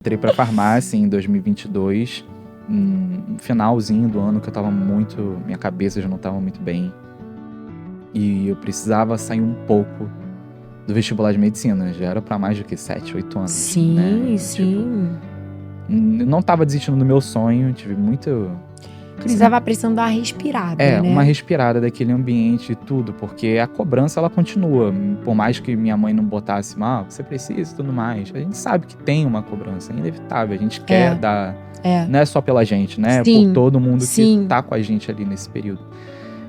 Entrei pra farmácia em 2022, no finalzinho do ano que eu tava minha cabeça já não tava muito bem. E eu precisava sair um pouco do vestibular de medicina. Já era pra mais do que 7, 8 anos. Sim, né? sim. Eu não tava desistindo do meu sonho, tive muito... Precisava precisando dar uma respirada, né? uma respirada daquele ambiente e tudo, porque a cobrança, ela continua. Por mais que minha mãe não botasse, você precisa e tudo mais. A gente sabe que tem uma cobrança, é inevitável. A gente quer dar... Não é só pela gente, né? Sim, por todo mundo sim. que tá com a gente ali nesse período.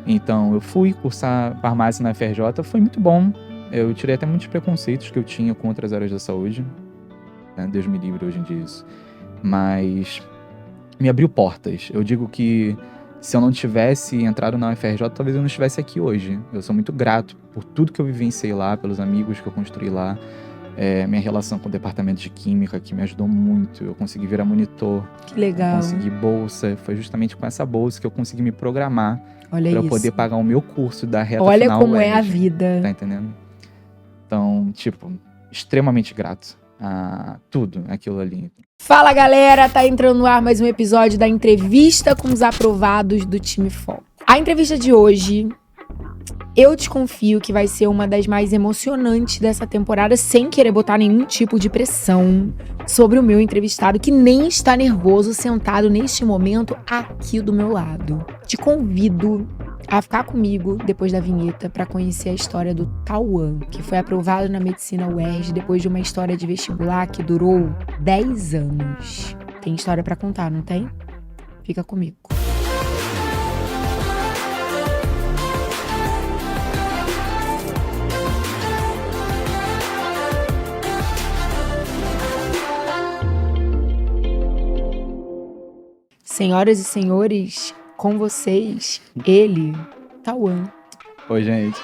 Então, eu fui cursar farmácia na FRJ, foi muito bom. Eu tirei até muitos preconceitos que eu tinha com outras áreas da saúde. Né? Deus me livre hoje em dia isso. Mas me abriu portas. Eu digo que se eu não tivesse entrado na UFRJ, talvez eu não estivesse aqui hoje. Eu sou muito grato por tudo que eu vivenciei lá, pelos amigos que eu construí lá. Minha relação com o departamento de química, que me ajudou muito. Eu consegui virar monitor. Que legal. Eu consegui bolsa. Foi justamente com essa bolsa que eu consegui me programar para eu isso. poder pagar o meu curso da reta Olha final. Olha como é a vida. Tá entendendo? Então, extremamente grato a tudo aquilo ali. Fala, galera! Tá entrando no ar mais um episódio da entrevista com os aprovados do Time Foco. A entrevista de hoje, eu desconfio que vai ser uma das mais emocionantes dessa temporada, sem querer botar nenhum tipo de pressão sobre o meu entrevistado, que nem está nervoso, sentado neste momento aqui do meu lado. Te convido a ficar comigo depois da vinheta para conhecer a história do Tauan, que foi aprovado na medicina UERJ depois de uma história de vestibular que durou 10 anos. Tem história para contar, não tem? Fica comigo. Senhoras e senhores, com vocês, ele, Tauan. Oi, gente.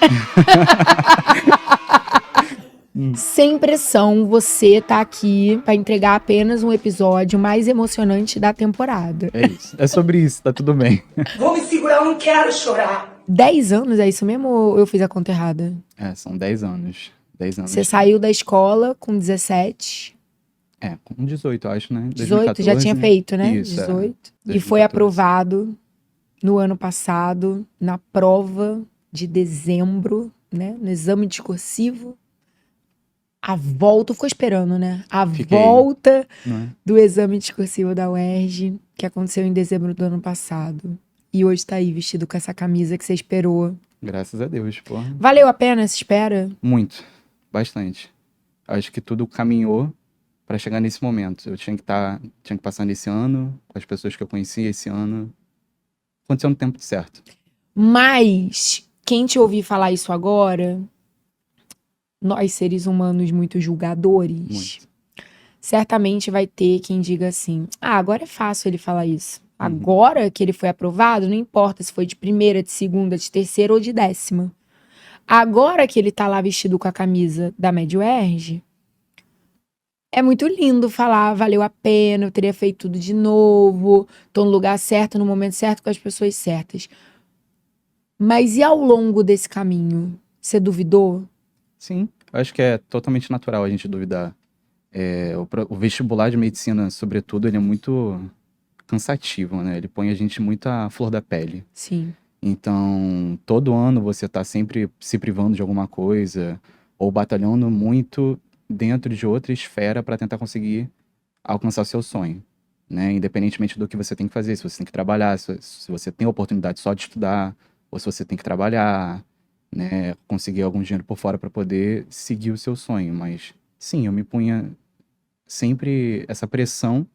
Sem pressão, você tá aqui pra entregar apenas um episódio mais emocionante da temporada. É isso. É sobre isso, tá tudo bem. Vou me segurar, eu não quero chorar. 10 anos, é isso mesmo ou eu fiz a conta errada? São 10 anos. 10 anos. Você saiu da escola com 17? Com 18, eu acho, né? 18, 2014, já tinha feito, né? Isso, 18. 2014. E foi aprovado no ano passado, na prova de dezembro, né? No exame discursivo. A volta, ficou esperando, né? Volta do exame discursivo da UERJ, que aconteceu em dezembro do ano passado. E hoje tá aí, vestido com essa camisa que você esperou. Graças a Deus, porra. Valeu a pena essa espera? Muito. Bastante. Acho que tudo caminhou pra chegar nesse momento. Eu tinha que passar nesse ano, com as pessoas que eu conheci esse ano. Aconteceu no tempo certo. Mas, quem te ouvir falar isso agora, nós seres humanos muito julgadores, certamente vai ter quem diga assim, agora é fácil ele falar isso. Agora que ele foi aprovado, não importa se foi de primeira, de segunda, de terceira ou de 10ª. Agora que ele tá lá vestido com a camisa da MedUERJ, é muito lindo falar, valeu a pena, eu teria feito tudo de novo, tô no lugar certo, no momento certo, com as pessoas certas. Mas e ao longo desse caminho? Você duvidou? Sim, eu acho que é totalmente natural a gente duvidar. O vestibular de medicina, sobretudo, ele é muito cansativo, né? Ele põe a gente muito à flor da pele. Sim. Então, todo ano você tá sempre se privando de alguma coisa ou batalhando muito dentro de outra esfera para tentar conseguir alcançar o seu sonho, né? Independentemente do que você tem que fazer, se você tem que trabalhar, se você tem a oportunidade só de estudar, ou se você tem que trabalhar, né? Conseguir algum dinheiro por fora para poder seguir o seu sonho. Mas, sim, eu me punha sempre essa pressão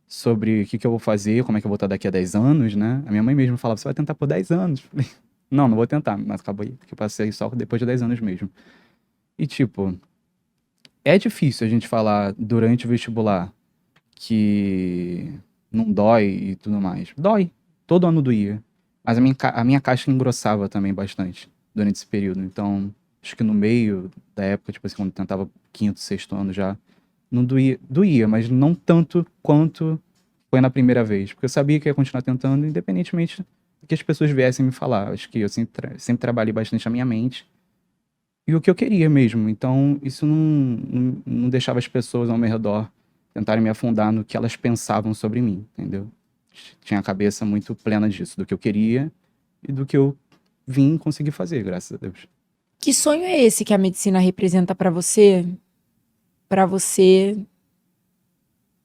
sobre o que eu vou fazer, como é que eu vou estar daqui a 10 anos, né? A minha mãe mesmo falava, você vai tentar por 10 anos? Eu falei, não vou tentar, mas acabou aí, porque eu passei só depois de 10 anos mesmo. E, é difícil a gente falar durante o vestibular que não dói e tudo mais. Dói. Todo ano doía. Mas a minha caixa engrossava também bastante durante esse período. Então, acho que no meio da época, quando eu tentava 5º, 6º ano já, não doía. Doía, mas não tanto quanto foi na primeira vez. Porque eu sabia que ia continuar tentando, independentemente do que as pessoas viessem me falar. Acho que eu sempre trabalhei bastante a minha mente. E o que eu queria mesmo. Então, isso não deixava as pessoas ao meu redor tentarem me afundar no que elas pensavam sobre mim, entendeu? Tinha a cabeça muito plena disso, do que eu queria e do que eu vim conseguir fazer, graças a Deus. Que sonho é esse que a medicina representa pra você? Pra você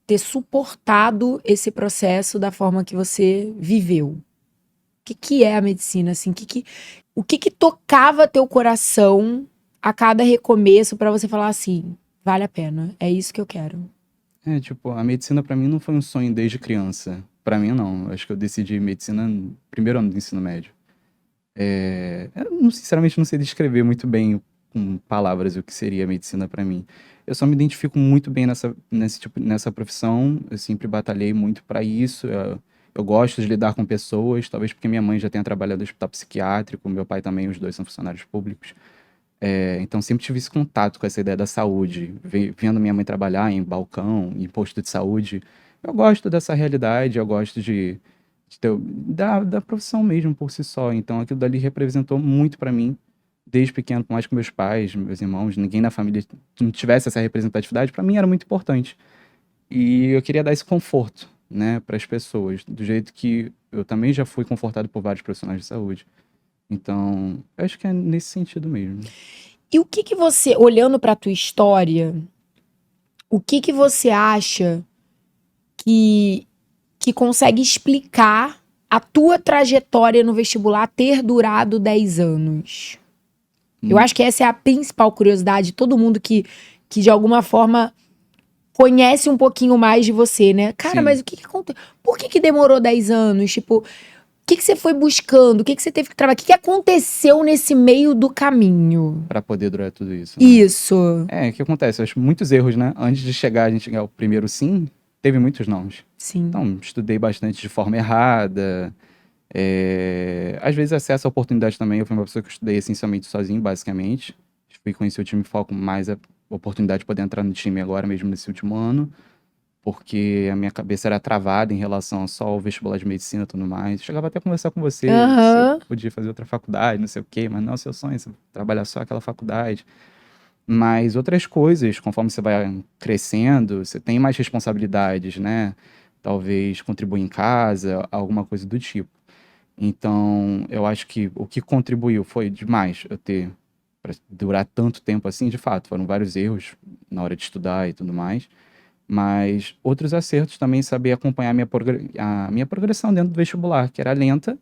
ter suportado esse processo da forma que você viveu? O que é a medicina, assim? O que tocava teu coração a cada recomeço pra você falar assim, vale a pena, é isso que eu quero? Tipo, a medicina pra mim não foi um sonho desde criança. Pra mim, não. Acho que eu decidi medicina no primeiro ano do ensino médio. Sinceramente, não sei descrever muito bem com palavras o que seria a medicina pra mim. Eu só me identifico muito bem nessa profissão. Eu sempre batalhei muito pra isso. Eu gosto de lidar com pessoas, talvez porque minha mãe já tenha trabalhado no hospital psiquiátrico, meu pai também, os dois são funcionários públicos. Então sempre tive esse contato com essa ideia da saúde, vendo minha mãe trabalhar em balcão, em posto de saúde. Eu gosto dessa realidade, eu gosto da profissão mesmo por si só. Então aquilo dali representou muito pra mim, desde pequeno, por mais que meus pais, meus irmãos, ninguém na família não tivesse essa representatividade, pra mim era muito importante. E eu queria dar esse conforto, né, para as pessoas, do jeito que eu também já fui confortado por vários profissionais de saúde. Então, eu acho que é nesse sentido mesmo. E o que você, olhando pra tua história, o que você acha que consegue explicar a tua trajetória no vestibular ter durado 10 anos? Eu acho que essa é a principal curiosidade de todo mundo que de alguma forma conhece um pouquinho mais de você, né? Cara, Sim. mas o que aconteceu? Por que demorou 10 anos? Tipo, o que você foi buscando? O que você teve que trabalhar? O que aconteceu nesse meio do caminho? Pra poder durar tudo isso, né? Isso. O que acontece? Eu acho muitos erros, né? Antes de a gente chegar ao primeiro sim, teve muitos nãos. Sim. Então, estudei bastante de forma errada. Às vezes, acesso à oportunidade também. Eu fui uma pessoa que estudei essencialmente sozinho, basicamente. Fui conhecer o time foco, mais a oportunidade de poder entrar no time agora, mesmo nesse último ano. Porque a minha cabeça era travada em relação só ao vestibular de medicina e tudo mais. Chegava até a conversar com você, Aham. você podia fazer outra faculdade, não sei o quê, mas não é o seu sonho, você trabalhar só aquela faculdade. Mas outras coisas, conforme você vai crescendo, você tem mais responsabilidades, né? Talvez contribuir em casa, alguma coisa do tipo. Então, eu acho que o que contribuiu foi demais eu ter, para durar tanto tempo assim, de fato, foram vários erros na hora de estudar e tudo mais. Mas outros acertos também, saber acompanhar a minha progressão dentro do vestibular, que era lenta,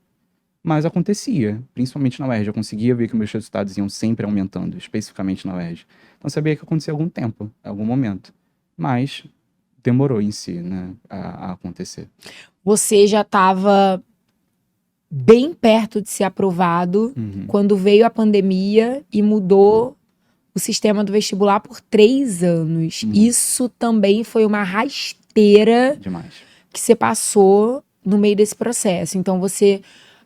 mas acontecia, principalmente na UERJ. Eu conseguia ver que meus resultados iam sempre aumentando, especificamente na UERJ. Então eu sabia que acontecia algum tempo, algum momento. Mas demorou em si, né, a acontecer. Você já estava bem perto de ser aprovado Uhum. quando veio a pandemia e mudou o sistema do vestibular por 3 anos. Isso também foi uma rasteira Demais. que você passou no meio desse processo. Então você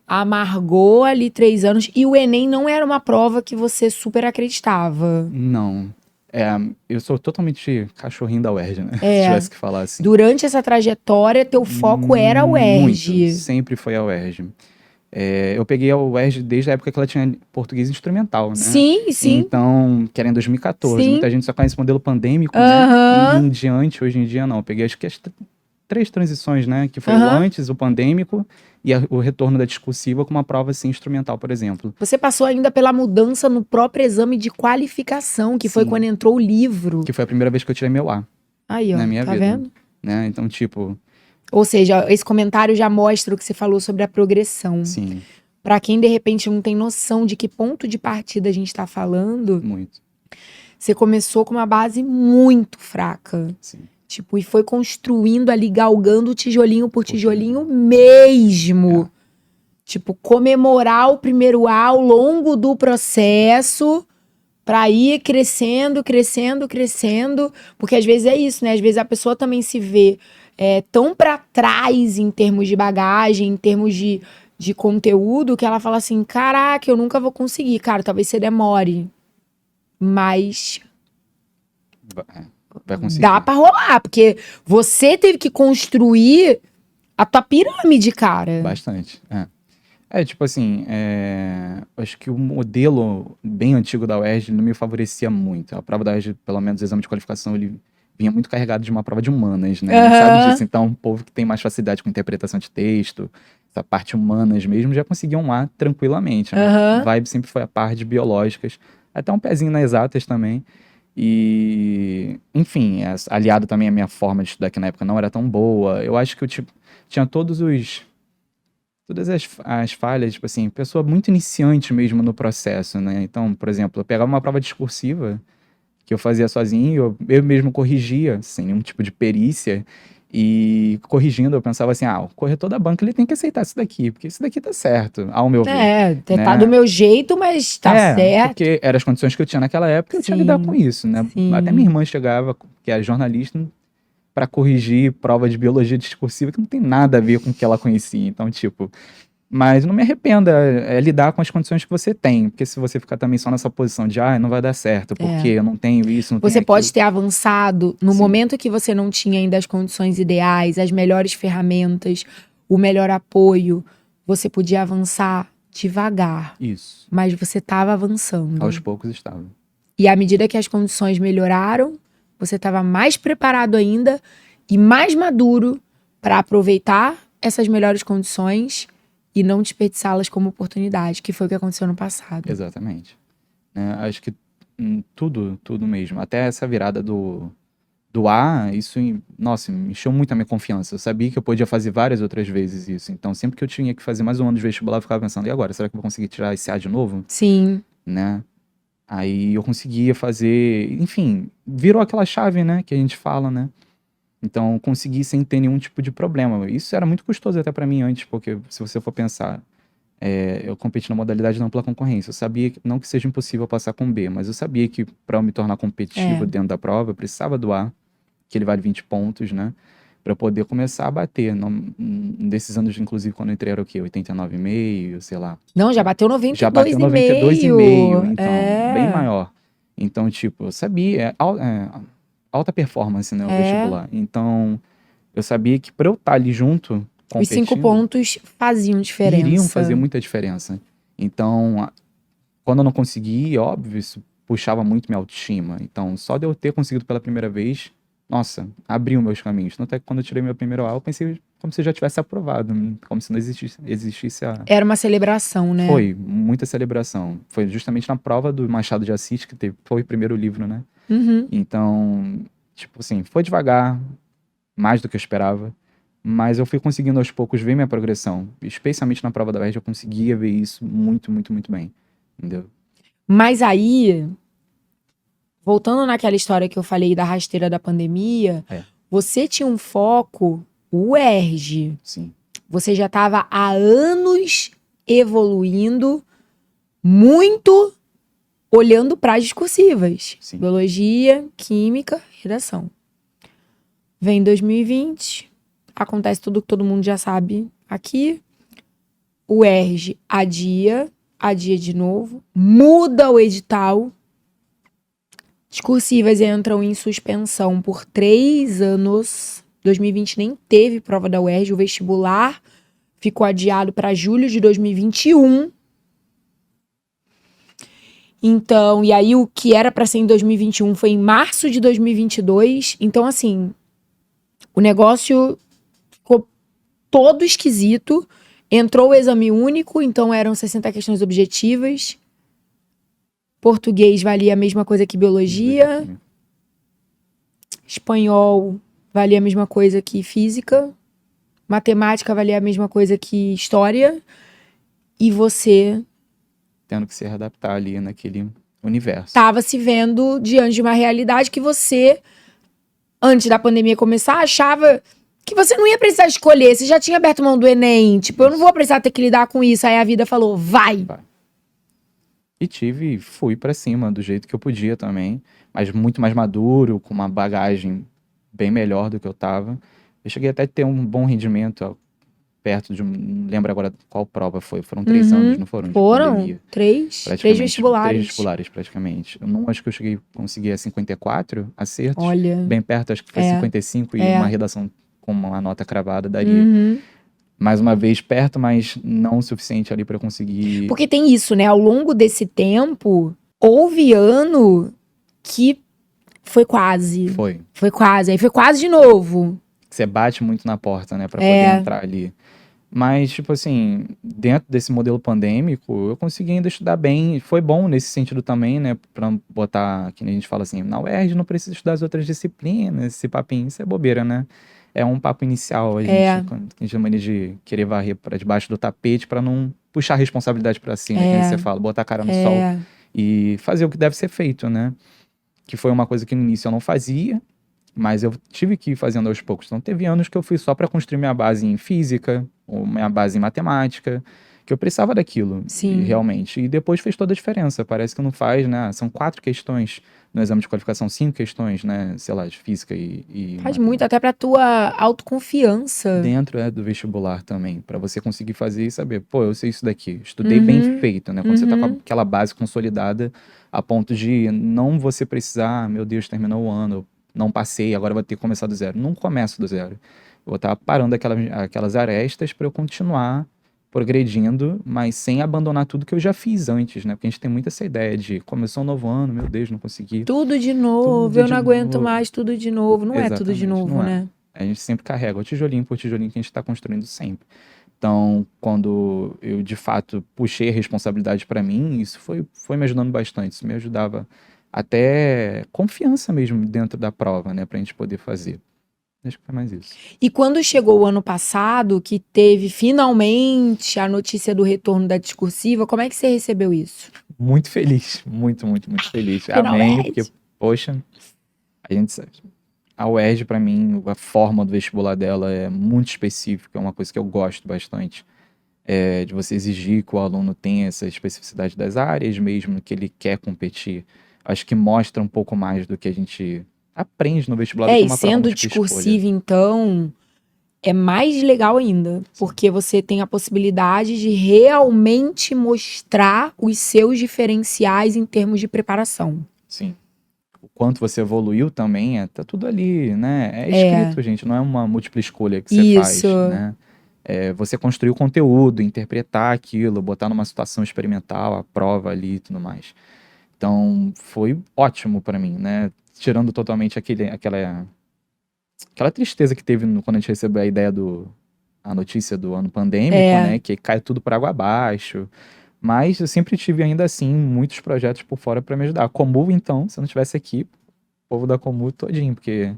amargou ali 3 anos e o Enem não era uma prova que você super acreditava. Não. Eu sou totalmente cachorrinho da UERJ, né? Se É. tivesse que falar assim. Durante essa trajetória, teu foco era o UERJ. Muito. Sempre foi a UERJ. Eu peguei a UERJ desde a época que ela tinha português instrumental, né? Sim, sim. Então, que era em 2014. Sim. Muita gente só conhece o modelo pandêmico, Aham. né? E em diante, hoje em dia, não. Eu peguei acho que as 3 transições, né? Que foi o Aham. antes, o pandêmico e o retorno da discursiva com uma prova assim, instrumental, por exemplo. Você passou ainda pela mudança no próprio exame de qualificação, que foi Sim. quando entrou o livro. Que foi a primeira vez que eu tirei meu A, Aí, ó, na minha tá vida. vendo? Né? Então, tipo, Ou seja, esse comentário já mostra o que você falou sobre a progressão. sim, Pra quem de repente não tem noção de que ponto de partida a gente tá falando, muito. você começou com uma base muito fraca. Sim. Tipo, e foi construindo ali, galgando tijolinho por tijolinho tijolinho. mesmo. Tipo, comemorar o primeiro A ao longo do processo pra ir crescendo, crescendo, crescendo. Porque às vezes é isso, né? Às vezes a pessoa também se vê tão pra trás em termos de bagagem, em termos de conteúdo, que ela fala assim, caraca, eu nunca vou conseguir. Cara, talvez você demore, mas Vai conseguir. dá pra rolar, porque você teve que construir a tua pirâmide, cara. Bastante. Tipo assim, acho que o modelo bem antigo da UERJ não me favorecia muito. A prova da UERJ, pelo menos o exame de qualificação, ele vinha muito carregado de uma prova de humanas, né? Aham. Sabe disso? Então, o povo que tem mais facilidade com interpretação de texto, essa parte humanas mesmo, já conseguiam lá tranquilamente. A minha Aham. vibe sempre foi a parte de biológicas, até um pezinho nas exatas também. E, enfim, aliado também à minha forma de estudar, que na época não era tão boa. Eu acho que eu tinha todas as falhas, tipo assim, pessoa muito iniciante mesmo no processo, né? Então, por exemplo, eu pegava uma prova discursiva que eu fazia sozinho, eu mesmo corrigia, sem nenhum tipo de perícia, e corrigindo eu pensava assim, o corretor da banca ele tem que aceitar isso daqui, porque isso daqui tá certo, ao meu ver, Tá né? do meu jeito, mas tá certo. Porque eram as condições que eu tinha naquela época, eu tinha que lidar com isso, né? sim. Até minha irmã chegava, que é jornalista, para corrigir prova de biologia discursiva que não tem nada a ver com o que ela conhecia. Então, tipo, mas não me arrependa, é lidar com as condições que você tem, porque se você ficar também só nessa posição de, não vai dar certo, porque eu não tenho isso, não tenho Você pode aquilo. ter avançado no Sim. momento que você não tinha ainda as condições ideais, as melhores ferramentas, o melhor apoio. Você podia avançar devagar, Isso, mas você estava avançando. aos poucos estava. E à medida que as condições melhoraram, você estava mais preparado ainda e mais maduro para aproveitar essas melhores condições e não desperdiçá-las como oportunidade, que foi o que aconteceu no passado. Exatamente. Né? Acho que tudo mesmo. Até essa virada do A, isso, nossa, me encheu muito a minha confiança. Eu sabia que eu podia fazer várias outras vezes isso. Então, sempre que eu tinha que fazer mais um ano de vestibular, eu ficava pensando, e agora? Será que eu vou conseguir tirar esse A de novo? Sim. Né? Aí eu conseguia fazer, enfim, virou aquela chave, né, que a gente fala, né? Então, consegui sem ter nenhum tipo de problema. Isso era muito custoso até pra mim antes, porque se você for pensar, eu competi na modalidade de ampla concorrência. Eu sabia, não que seja impossível passar com B, mas eu sabia que para eu me tornar competitivo dentro da prova, eu precisava do A, que ele vale 20 pontos, né? Para eu poder começar a bater. Desses anos, inclusive, quando eu entrei era o quê? 89,5, sei lá. Não, já bateu 92,5. Já bateu 92,5, então, bem maior. Então, tipo, eu sabia, alta performance, né, o vestibular. Então, eu sabia que para eu estar ali junto, os 5 competindo, pontos faziam diferença. iriam fazer muita diferença. Então, quando eu não consegui, óbvio, isso puxava muito minha autoestima. Então, só de eu ter conseguido pela primeira vez, nossa, abriu meus caminhos. Tanto é que quando eu tirei meu primeiro A, eu pensei como se eu já tivesse aprovado, como se não existisse a... Era uma celebração, né? Foi, muita celebração. Foi justamente na prova do Machado de Assis, que foi o primeiro livro, né? Uhum. Então, tipo assim, foi devagar, mais do que eu esperava, mas eu fui conseguindo aos poucos ver minha progressão. Especialmente na prova da UERJ, eu conseguia ver isso muito, muito, muito bem. Entendeu? Mas aí, voltando naquela história que eu falei da rasteira da pandemia, você tinha um foco, o UERJ. Sim. Você já estava há anos evoluindo muito olhando para as discursivas. Sim. Biologia, química, redação. Vem 2020, acontece tudo que todo mundo já sabe aqui. O UERJ adia de novo, muda o edital. Discursivas entram em suspensão por 3 anos. 2020 nem teve prova da UERJ, o vestibular ficou adiado para julho de 2021. Então, e aí o que era para ser em 2021 foi em março de 2022. Então, assim, o negócio ficou todo esquisito. Entrou o exame único, então eram 60 questões objetivas. Português valia a mesma coisa que biologia. Espanhol valia a mesma coisa que física. Matemática valia a mesma coisa que história. E você tendo que se readaptar ali naquele universo. Estava se vendo diante de uma realidade que você, antes da pandemia começar, achava que você não ia precisar escolher. Você já tinha aberto mão do Enem. Tipo, eu não vou precisar ter que lidar com isso. Aí a vida falou, vai. E fui pra cima do jeito que eu podia também. Mas muito mais maduro, com uma bagagem bem melhor do que eu tava. Eu cheguei até a ter um bom rendimento perto de não lembro agora qual prova foi. Foram 3 anos, não foram? Foram 3 vestibulares. 3 vestibulares, praticamente. Eu não acho que eu cheguei a conseguir 54 acertos. Olha. Bem perto, acho que foi 55 e uma redação com uma nota cravada daria. Mais uma vez perto, mas não o suficiente ali pra conseguir. Porque tem isso, né? Ao longo desse tempo, houve ano que Foi quase. Foi. Foi quase. Aí foi quase de novo. Você bate muito na porta, né, pra poder entrar ali. Mas, tipo assim, dentro desse modelo pandêmico, eu consegui ainda estudar bem. Foi bom nesse sentido também, né, pra botar, que nem a gente fala assim, na UERJ não precisa estudar as outras disciplinas, esse papinho, isso é bobeira, né? É um papo inicial, a gente chama de querer varrer pra debaixo do tapete pra não puxar a responsabilidade pra cima, que nem você fala, botar a cara no sol e fazer o que deve ser feito, né? Que foi uma coisa que no início eu não fazia, mas eu tive que ir fazendo aos poucos. Então, teve anos que eu fui só para construir minha base em física, ou minha base em matemática, que eu precisava daquilo, Sim. realmente. E depois fez toda a diferença. Parece que não faz, né? São 4 questões no exame de qualificação, 5 questões, né? Sei lá, de física e Faz muito, até pra tua autoconfiança. dentro do vestibular também, para você conseguir fazer e saber, pô, eu sei isso daqui, estudei bem feito, né? Quando você tá com aquela base consolidada, a ponto de não você precisar, meu Deus, terminou o ano, não passei, agora vou ter que começar do zero. Não começo do zero. Eu vou estar parando aquelas arestas para eu continuar progredindo, mas sem abandonar tudo que eu já fiz antes, né? Porque a gente tem muito essa ideia de começou um novo ano, meu Deus, não consegui. Tudo de novo, Tudo eu de não aguento novo. mais, tudo de novo. Não é tudo de Exatamente, novo, não é. né? A gente sempre carrega o tijolinho por tijolinho que a gente está construindo sempre. Então, quando eu de fato puxei a responsabilidade para mim, isso foi me ajudando bastante. Isso me ajudava até confiança mesmo dentro da prova, né, pra gente poder fazer. Acho que foi mais isso. E quando chegou o ano passado, que teve finalmente a notícia do retorno da discursiva, como é que você recebeu isso? Muito feliz, muito, muito, muito feliz. Finalmente. Amém, porque, poxa, a gente sabe. A UERJ, para mim, a forma do vestibular dela é muito específica, é uma coisa que eu gosto bastante. De você exigir que o aluno tenha essa especificidade das áreas mesmo que ele quer competir. Acho que mostra um pouco mais do que a gente aprende no vestibular do que E uma prova sendo múltipla escolha. discursiva, então, é mais legal ainda, porque você tem a possibilidade de realmente mostrar os seus diferenciais em termos de preparação. Sim. O quanto você evoluiu também, tá tudo ali, né? É escrito, gente, não é uma múltipla escolha que você faz, né? Você construir o conteúdo, interpretar aquilo, botar numa situação experimental, a prova ali e tudo mais. Então, foi ótimo pra mim, né? Tirando totalmente aquela tristeza que teve quando a gente recebeu a notícia do ano pandêmico, né? Que cai tudo por água abaixo. Mas eu sempre tive ainda assim muitos projetos por fora pra me ajudar. A Comul, então, se eu não estivesse aqui, o povo da Comul todinho, porque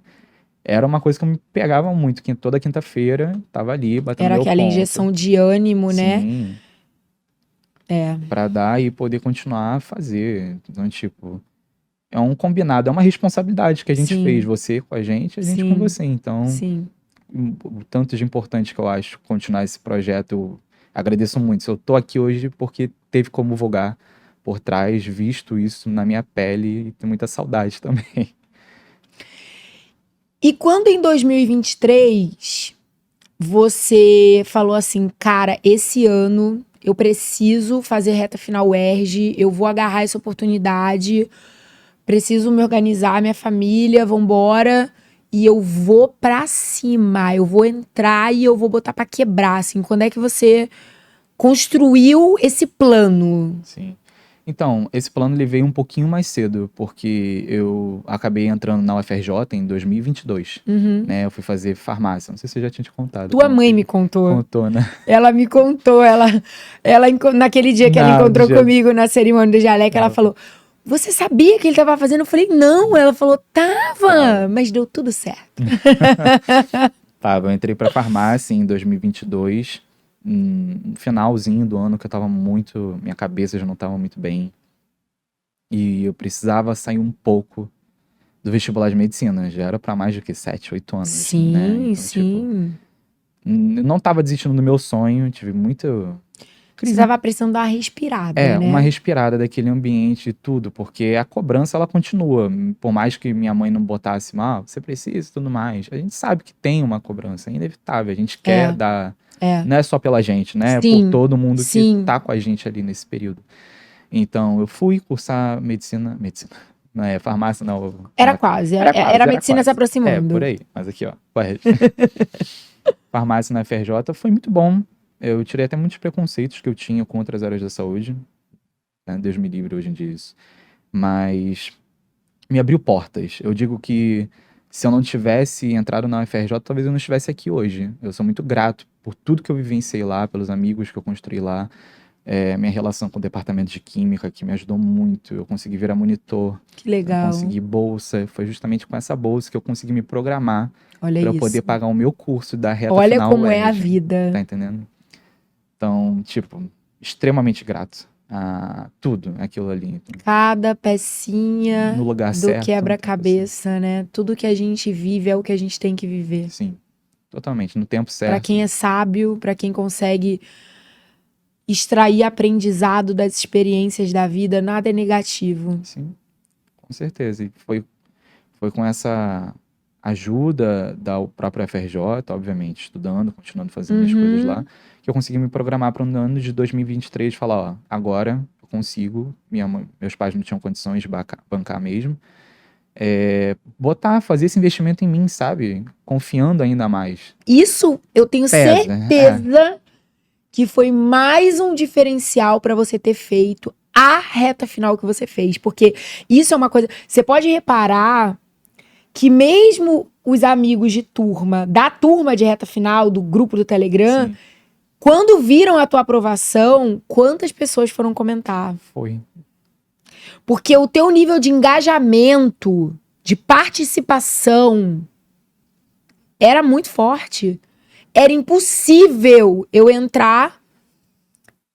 era uma coisa que me pegava muito, que toda quinta-feira tava ali batendo Era meu aquela ponto. injeção de ânimo, né? Sim, pra dar e poder continuar a fazer. Então, tipo, é um combinado, é uma responsabilidade que a gente Sim. fez, você com a gente com Sim. você. Então, Sim. o tanto de importante que eu acho continuar esse projeto, eu agradeço muito. Eu tô aqui hoje porque teve como vulgar por trás, visto isso na minha pele e tenho muita saudade também. E quando em 2023 você falou assim, cara, esse ano eu preciso fazer reta final UERJ, eu vou agarrar essa oportunidade, preciso me organizar, minha família, vambora, e eu vou pra cima, eu vou entrar e eu vou botar pra quebrar, assim, quando é que você construiu esse plano? Sim. Então, esse plano ele veio um pouquinho mais cedo, porque eu acabei entrando na UFRJ em 2022, né? Eu fui fazer farmácia, não sei se eu já tinha te contado. Tua mãe me contou. Contou, né? Ela me contou, naquele dia que ela Não, encontrou do dia- comigo na cerimônia do jaleco, ela falou, você sabia que ele tava fazendo? Eu falei, não. Ela falou, tava, mas deu tudo certo. Tá, eu entrei pra farmácia em 2022, no finalzinho do ano que eu tava minha cabeça já não tava muito bem. E eu precisava sair um pouco do vestibular de medicina. Já era pra mais do que 7, 8 anos, Sim, né? Então, sim. eu não tava desistindo do meu sonho, tive muito... Você tava precisando dar uma respirada, né? uma respirada daquele ambiente e tudo, porque a cobrança ela continua. Por mais que minha mãe não botasse, você precisa e tudo mais. A gente sabe que tem uma cobrança, é inevitável. A gente quer dar. Não é só pela gente, né? Sim, Por todo mundo sim. que tá com a gente ali nesse período. Então, eu fui cursar medicina. Não é farmácia, não. Era quase, era medicina quase. se aproximando. Por aí. Mas aqui, ó. Farmácia na FRJ foi muito bom. Eu tirei até muitos preconceitos que eu tinha contra as áreas da saúde. Né? Deus me livre hoje em dia isso. Mas me abriu portas. Eu digo que se eu não tivesse entrado na UFRJ, talvez eu não estivesse aqui hoje. Eu sou muito grato por tudo que eu vivenciei lá, pelos amigos que eu construí lá. Minha relação com o departamento de química, que me ajudou muito. Eu consegui virar monitor, Que eu legal. consegui bolsa. Foi justamente com essa bolsa que eu consegui me programar Olha para eu isso. poder pagar o meu curso da reta Olha final como é a UERJ. vida. Tá entendendo? Então, tipo, extremamente grato a tudo aquilo ali. Cada pecinha No lugar do certo. quebra-cabeça, né? Tudo que a gente vive é o que a gente tem que viver. Sim, totalmente. No tempo Pra certo. quem é sábio, pra quem consegue extrair aprendizado das experiências da vida, nada é negativo. Sim, com certeza. E foi com essa ajuda da própria FRJ, obviamente, estudando, continuando fazendo minhas coisas lá, que eu consegui me programar para o ano de 2023, falar, ó, agora eu consigo, meus pais não tinham condições de bancar mesmo, fazer esse investimento em mim, sabe? Confiando ainda mais. Isso eu tenho Pesa, certeza que foi mais um diferencial pra você ter feito a reta final que você fez. Porque isso é uma coisa. Você pode reparar que mesmo os amigos de turma, da turma de reta final, do grupo do Telegram, Sim, quando viram a tua aprovação, quantas pessoas foram comentar? foi. Porque o teu nível de engajamento, de participação, era muito forte. Era impossível eu entrar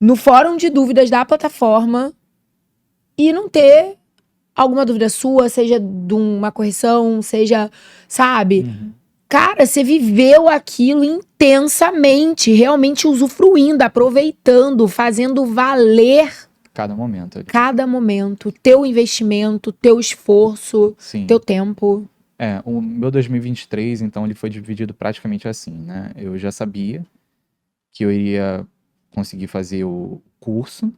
no fórum de dúvidas da plataforma e não ter alguma dúvida sua, seja de uma correção, seja, sabe? Cara, você viveu aquilo intensamente, realmente usufruindo, aproveitando, fazendo valer Cada momento ali. cada momento, teu investimento, teu esforço, Sim. teu tempo. O meu 2023, então, ele foi dividido praticamente assim, né? Eu já sabia que eu iria conseguir fazer o curso,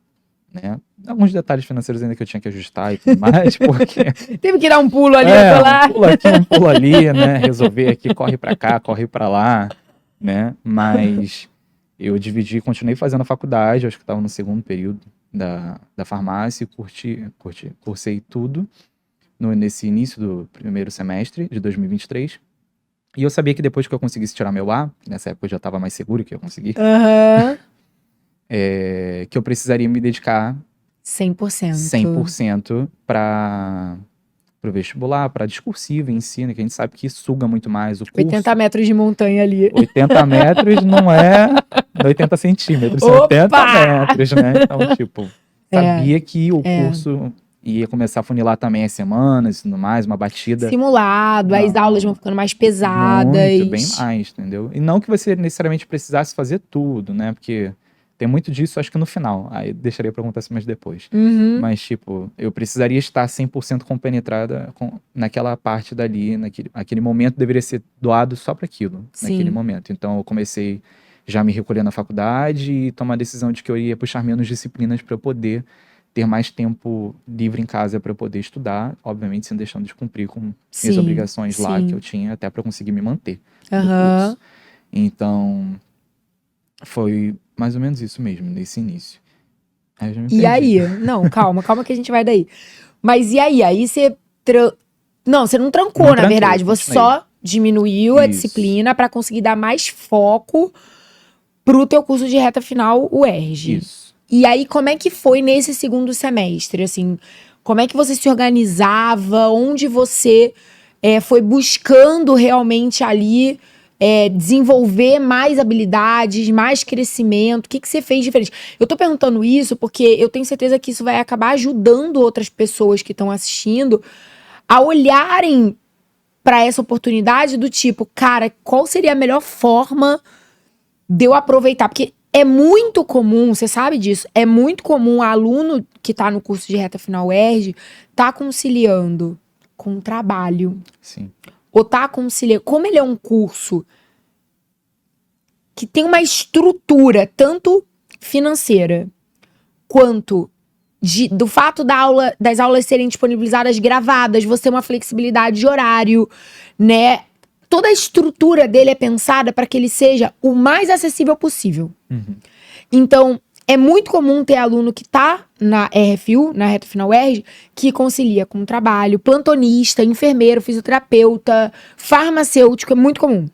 né? Alguns detalhes financeiros ainda que eu tinha que ajustar e tudo mais, porque... Teve que dar um pulo ali, outro lá. um pulo aqui, um pulo ali, né? Resolver aqui, corre pra cá, corre pra lá, né? Mas eu continuei fazendo a faculdade, acho que estava no segundo período da farmácia, e cursei tudo nesse início do primeiro semestre de 2023. E eu sabia que depois que eu conseguisse tirar meu A, nessa época eu já estava mais seguro que eu consegui, Aham. que eu precisaria me dedicar 100%. 100% para o vestibular, para discursivo, ensino, que a gente sabe que suga muito mais o curso. 80 metros de montanha ali. 80 metros não é 80 centímetros, são Opa! 80 metros, né? Então, tipo, sabia que o curso ia começar a funilar também as semanas e tudo mais, uma batida. Simulado, as Não. aulas vão ficando mais pesadas. Muito, bem mais, entendeu? E não que você necessariamente precisasse fazer tudo, né? Porque tem muito disso, acho que no final. Aí deixaria pra contar mais depois. Uhum. Mas, tipo, eu precisaria estar 100% compenetrada naquela parte dali, aquele momento deveria ser doado só para aquilo, Sim. naquele momento. Então, eu comecei já a me recolher na faculdade e tomar a decisão de que eu ia puxar menos disciplinas para eu poder ter mais tempo livre em casa para eu poder estudar, obviamente sem deixando de cumprir com minhas Sim, obrigações lá sim. que eu tinha até para conseguir me manter no Aham. curso. Então, foi mais ou menos isso mesmo, nesse início. Aí eu já me E perdi. aí? Não, calma que a gente vai daí. Mas e aí? Aí você... Não, você não trancou, Não na tranquei, verdade. Você continuei. só diminuiu a Isso. disciplina pra conseguir dar mais foco pro teu curso de reta final, o UERJ. Isso. E aí, como é que foi nesse segundo semestre? Assim, como é que você se organizava? Onde você foi buscando realmente ali desenvolver mais habilidades, mais crescimento? O que você fez diferente? Eu tô perguntando isso porque eu tenho certeza que isso vai acabar ajudando outras pessoas que estão assistindo a olharem para essa oportunidade do tipo, cara, qual seria a melhor forma de eu aproveitar? Porque é muito comum, você sabe disso, é muito comum o aluno que tá no curso de reta final UERJ tá conciliando com o trabalho. Sim. Ou tá conciliando. Como ele é um curso que tem uma estrutura tanto financeira quanto do fato das aulas serem disponibilizadas gravadas, você ter uma flexibilidade de horário, né? Toda a estrutura dele é pensada para que ele seja o mais acessível possível. Uhum. Então, É muito comum ter aluno que tá na RFU, na reta final UERJ, que concilia com trabalho, plantonista, enfermeiro, fisioterapeuta, farmacêutico, é muito comum.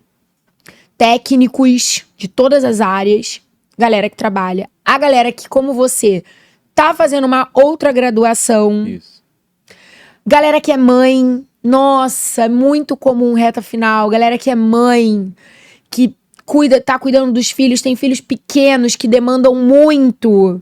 Técnicos de todas as áreas, galera que trabalha, a galera que, como você, tá fazendo uma outra graduação, Isso. galera que é mãe, nossa, é muito comum reta final, galera que é mãe, que tá cuidando dos filhos, tem filhos pequenos que demandam muito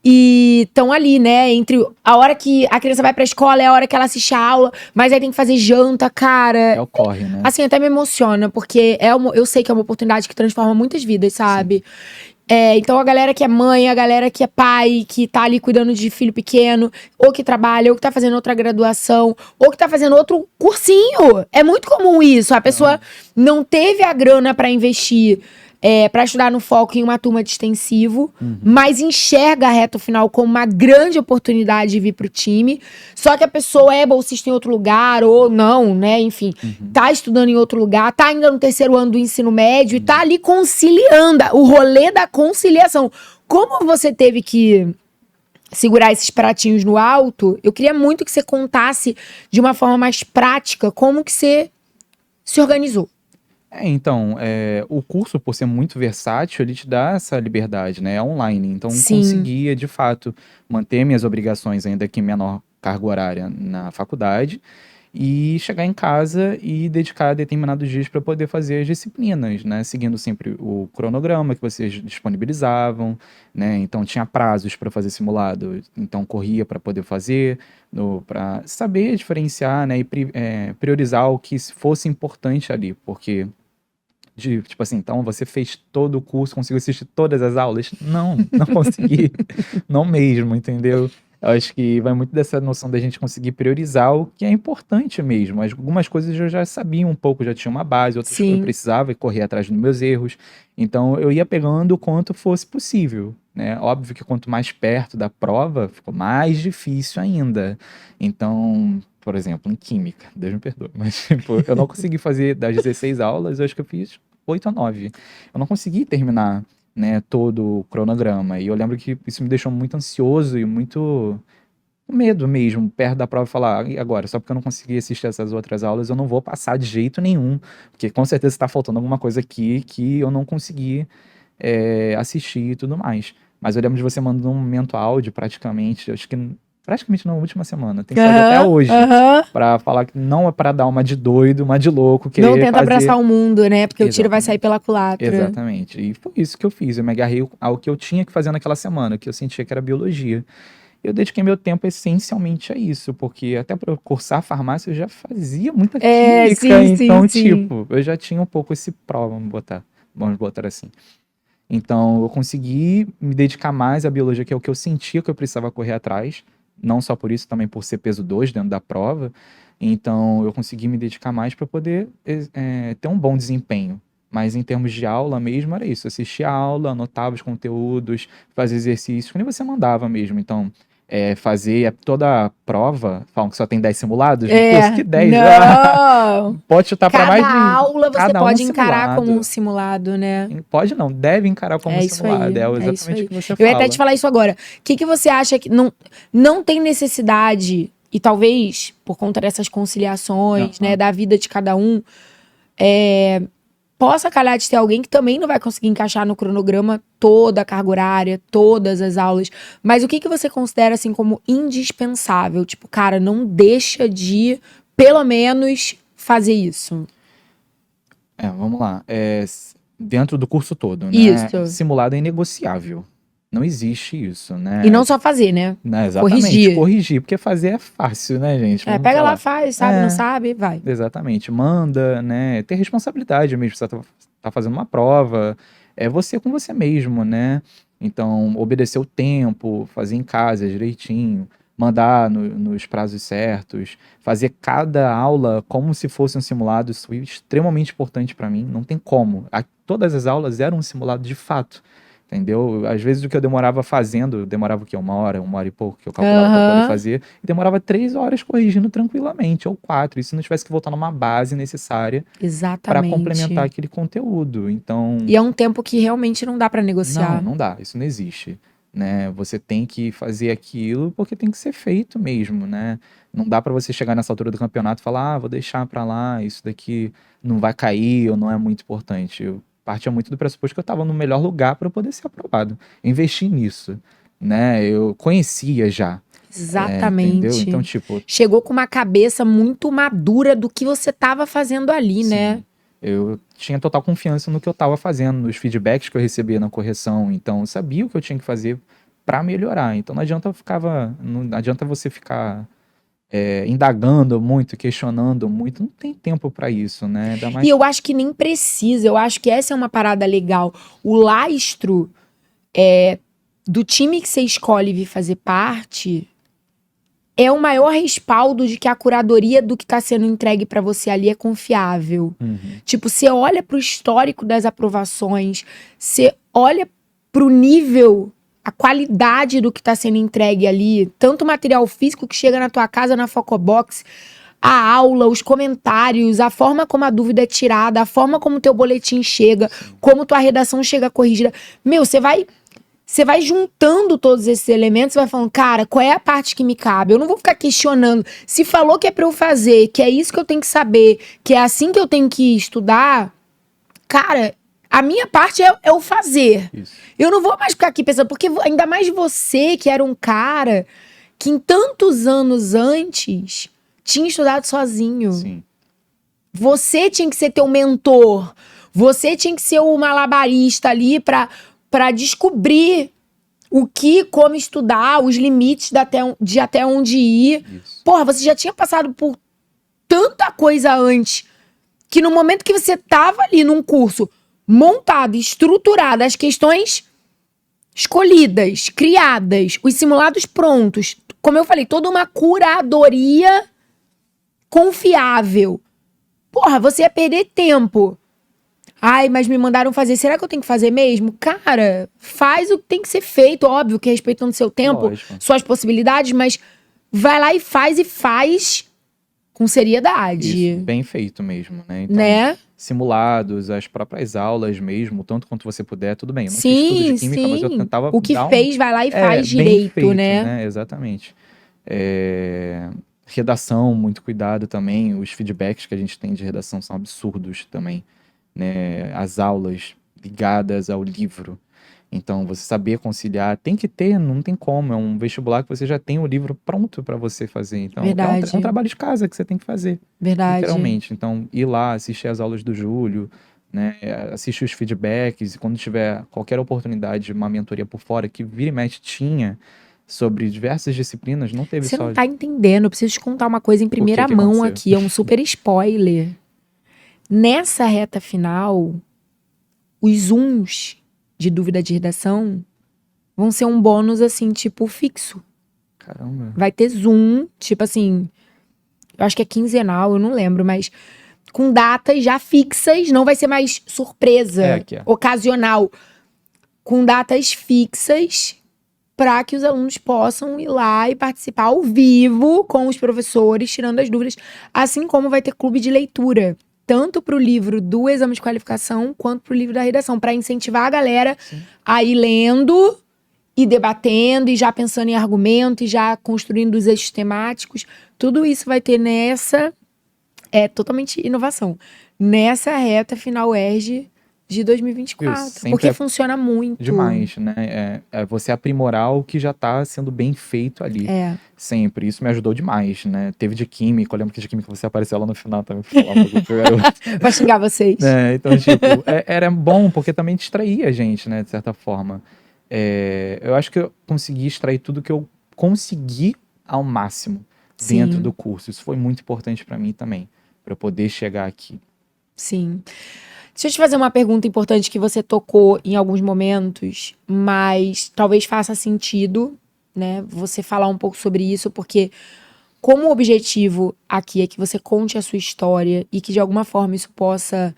e estão ali, né, entre a hora que a criança vai pra escola é a hora que ela assiste a aula, mas aí tem que fazer janta, cara. É o corre, né? Assim, até me emociona, porque eu sei que é uma oportunidade que transforma muitas vidas, sabe? Então a galera que é mãe, a galera que é pai, que tá ali cuidando de filho pequeno, ou que trabalha, ou que tá fazendo outra graduação, ou que tá fazendo outro cursinho. É muito comum isso. A pessoa não teve a grana pra investir, pra estudar no foco em uma turma de extensivo, mas enxerga a reta final como uma grande oportunidade de vir pro time. Só que a pessoa é bolsista em outro lugar, ou não, né? Enfim, tá estudando em outro lugar, tá ainda no terceiro ano do ensino médio e tá ali conciliando, o rolê da conciliação. Como você teve que segurar esses pratinhos no alto, eu queria muito que você contasse de uma forma mais prática como que você se organizou. Então, o curso, por ser muito versátil, ele te dá essa liberdade, né? É online. Então, Sim. conseguia, de fato, manter minhas obrigações, ainda que menor carga horária na faculdade, e chegar em casa e dedicar determinados dias para poder fazer as disciplinas, né? Seguindo sempre o cronograma que vocês disponibilizavam, né? Então, tinha prazos para fazer simulado, então corria para poder fazer, para saber diferenciar, né? E priorizar o que fosse importante ali, porque tipo assim, então você fez todo o curso, conseguiu assistir todas as aulas? Não consegui. Não mesmo, entendeu? Eu acho que vai muito dessa noção da gente conseguir priorizar o que é importante mesmo. Algumas coisas eu já sabia um pouco, já tinha uma base, outras Sim. eu precisava correr atrás dos meus erros. Então eu ia pegando o quanto fosse possível, né? Óbvio que quanto mais perto da prova, ficou mais difícil ainda. Então, por exemplo, em química, Deus me perdoe, mas tipo, eu não consegui fazer das 16 aulas, eu acho que eu fiz 8 ou 9. Eu não consegui terminar, né, todo o cronograma. E eu lembro que isso me deixou muito ansioso e muito com medo mesmo, perto da prova, falar, e agora, só porque eu não consegui assistir essas outras aulas, eu não vou passar de jeito nenhum, porque com certeza está faltando alguma coisa aqui que eu não consegui assistir e tudo mais. Mas eu lembro de você mandando um momento áudio praticamente, acho que praticamente na última semana, tem que fazer até hoje, pra falar que não é pra dar uma de doido, uma de louco, querer Não tenta fazer... abraçar o mundo, né? Porque o tiro vai Exatamente. sair pela culatra. Exatamente. E foi isso que eu fiz. Eu me agarrei ao que eu tinha que fazer naquela semana, que eu sentia que era biologia. Eu dediquei meu tempo essencialmente a isso, porque até para eu cursar farmácia eu já fazia muita química, sim, então, sim. tipo, eu já tinha um pouco esse pró, vamos botar assim. Então, eu consegui me dedicar mais à biologia, que é o que eu sentia que eu precisava correr atrás, não só por isso, também por ser peso 2 dentro da prova. Então, eu consegui me dedicar mais para poder ter um bom desempenho. Mas em termos de aula mesmo, era isso. Assistia a aula, anotava os conteúdos, fazia exercícios, como você mandava mesmo. Então, fazer toda a prova, falam que só tem 10 simulados, no curso que 10. Não! Pode chutar para mais de... Cada aula você cada pode um encarar simulado. como um simulado, né? Pode não, deve encarar como É isso simulado. aí, É é exatamente isso aí. o que você Eu ia fala. até te falar isso agora. O que você acha que não tem necessidade, e talvez por conta dessas conciliações, né, da vida de cada um, possa calhar de ter alguém que também não vai conseguir encaixar no cronograma toda a carga horária, todas as aulas. Mas o que você considera, assim, como indispensável? Tipo, cara, não deixa de, pelo menos, fazer isso. Vamos lá. Dentro do curso todo, né? Isso. Simulado é inegociável. Não existe isso, né? E não só fazer, né? Exatamente, corrigir, porque fazer é fácil, né, gente? Vamos Pega falar. lá, faz, sabe, não sabe, vai. Exatamente, manda, né? Ter responsabilidade mesmo, você tá fazendo uma prova, é você com você mesmo, né? Então, obedecer o tempo, fazer em casa direitinho, mandar nos prazos certos, fazer cada aula como se fosse um simulado, isso foi extremamente importante para mim, não tem como. Todas as aulas eram um simulado de fato. entendeu? Às vezes o que eu demorava fazendo, demorava o quê? 1 hora e pouco que eu calculava pra poder Aham. fazer, e demorava 3 horas corrigindo tranquilamente, ou 4, e se não tivesse que voltar numa base necessária para complementar Exatamente. aquele conteúdo. Então, E é um tempo que realmente não dá pra não, negociar. não dá, isso não existe, né? Você tem que fazer aquilo porque tem que ser feito mesmo, né? Não dá para você chegar nessa altura do campeonato e falar, vou deixar para lá, isso daqui não vai cair ou não é muito importante. Eu partia muito do pressuposto que eu estava no melhor lugar para poder ser aprovado. Eu investi nisso, né? Eu conhecia já, entendeu? Então, Exatamente. tipo, Chegou com uma cabeça muito madura do que você tava fazendo ali, né? sim, eu tinha total confiança no que eu estava fazendo, nos feedbacks que eu recebia na correção, então eu sabia o que eu tinha que fazer para melhorar. Então não adianta você ficar indagando muito, questionando muito, não tem tempo para isso, né? Ainda E mais. eu acho que nem precisa, eu acho que essa é uma parada legal. O lastro do time que você escolhe vir fazer parte é o maior respaldo de que a curadoria do que tá sendo entregue pra você ali é confiável. Uhum, Tipo, você olha pro histórico das aprovações, você olha pro nível, a qualidade do que tá sendo entregue ali, tanto o material físico que chega na tua casa na Focobox, a aula, os comentários, a forma como a dúvida é tirada, a forma como o teu boletim chega, sim, como tua redação chega corrigida. Meu, você vai juntando todos esses elementos e vai falando, cara, qual é a parte que me cabe? Eu não vou ficar questionando. Se falou que é pra eu fazer, que é isso que eu tenho que saber, que é assim que eu tenho que estudar, cara, a minha parte é o fazer. isso, Eu não vou mais ficar aqui pensando, porque ainda mais você, que era um cara que em tantos anos antes tinha estudado sozinho. sim, Você tinha que ser teu mentor. Você tinha que ser o malabarista ali pra descobrir o que, como estudar, os limites de até onde ir. isso, Porra, você já tinha passado por tanta coisa antes que no momento que você tava ali num curso montado, estruturado, as questões escolhidas, criadas, os simulados prontos, como eu falei, toda uma curadoria confiável. Porra, você ia perder tempo. Ai, mas me mandaram fazer. Será que eu tenho que fazer mesmo? Cara, faz o que tem que ser feito. Óbvio que respeitando seu tempo, lógico, suas possibilidades, mas vai lá e faz com seriedade. isso, bem feito mesmo, né? Então, Né? simulados, as próprias aulas mesmo, tanto quanto você puder, tudo bem. Eu não fiz tudo de Sim, química, mas eu sim. tentava O que dar fez, vai lá e faz bem direito, feito, né? né? Exatamente. Redação, muito cuidado também. Os feedbacks que a gente tem de redação são absurdos também, né? As aulas ligadas ao livro. Então, você saber conciliar, tem que ter, não tem como. É um vestibular que você já tem o livro pronto para você fazer. Então, é um Verdade. trabalho de casa que você tem que fazer, Verdade. literalmente. Então, ir lá, assistir as aulas do Júlio, né? Assistir os feedbacks, e quando tiver qualquer oportunidade de uma mentoria por fora, que vira e mexe tinha sobre diversas disciplinas, não teve Você só. não tá entendendo. Eu preciso te contar uma coisa em primeira que mão aconteceu? aqui. É um super spoiler. Nessa reta final, os zooms de dúvida de redação vão ser um bônus, assim, tipo, fixo. Caramba. Vai ter zoom, tipo assim, eu acho que é quinzenal, eu não lembro, mas com datas já fixas, não vai ser mais surpresa, Aqui, ó. ocasional. Com datas fixas para que os alunos possam ir lá e participar ao vivo com os professores, tirando as dúvidas, assim como vai ter clube de leitura, tanto para o livro do exame de qualificação quanto para o livro da redação, para incentivar a galera Sim. a ir lendo e debatendo e já pensando em argumento e já construindo os eixos temáticos. Tudo isso vai ter nessa, totalmente inovação, nessa reta final ERG de 2024, Isso, sempre porque funciona muito. Demais, né? É você aprimorar o que já tá sendo bem feito ali. Sempre. Isso me ajudou demais, né? Teve de química, eu lembro que de química você apareceu lá no final também pra falar um pouco que eu era. Pra xingar vocês. Então, tipo, era bom porque também distraía a gente, né? De certa forma. Eu acho que eu consegui extrair tudo que eu consegui ao máximo dentro Sim. do curso. Isso foi muito importante pra mim também, pra eu poder chegar aqui. Sim. Deixa eu te fazer uma pergunta importante que você tocou em alguns momentos, mas talvez faça sentido, né? Você falar um pouco sobre isso, porque como o objetivo aqui é que você conte a sua história e que de alguma forma isso possa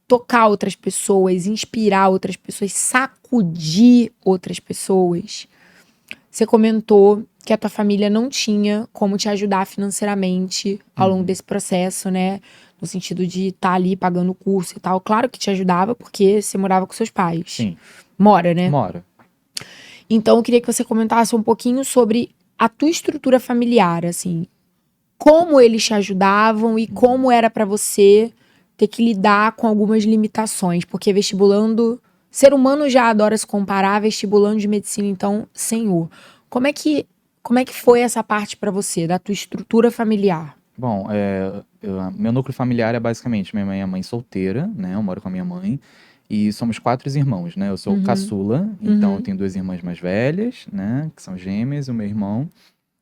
tocar outras pessoas, inspirar outras pessoas, sacudir outras pessoas. Você comentou que a tua família não tinha como te ajudar financeiramente ao longo desse processo, né? No sentido de estar ali pagando o curso e tal. Claro que te ajudava, porque você morava com seus pais. Sim. Mora, né? Mora. Então, eu queria que você comentasse um pouquinho sobre a tua estrutura familiar, assim. Como eles te ajudavam e como era pra você ter que lidar com algumas limitações. Porque vestibulando... Ser humano já adora se comparar, vestibulando de medicina, então, senhor. Como é que foi essa parte pra você, da tua estrutura familiar? Bom, meu núcleo familiar é basicamente minha mãe é mãe solteira, né? Eu moro com a minha mãe. E somos 4 irmãos, né? Eu sou o caçula, então eu tenho 2 irmãs mais velhas, né? Que são gêmeas, o meu irmão.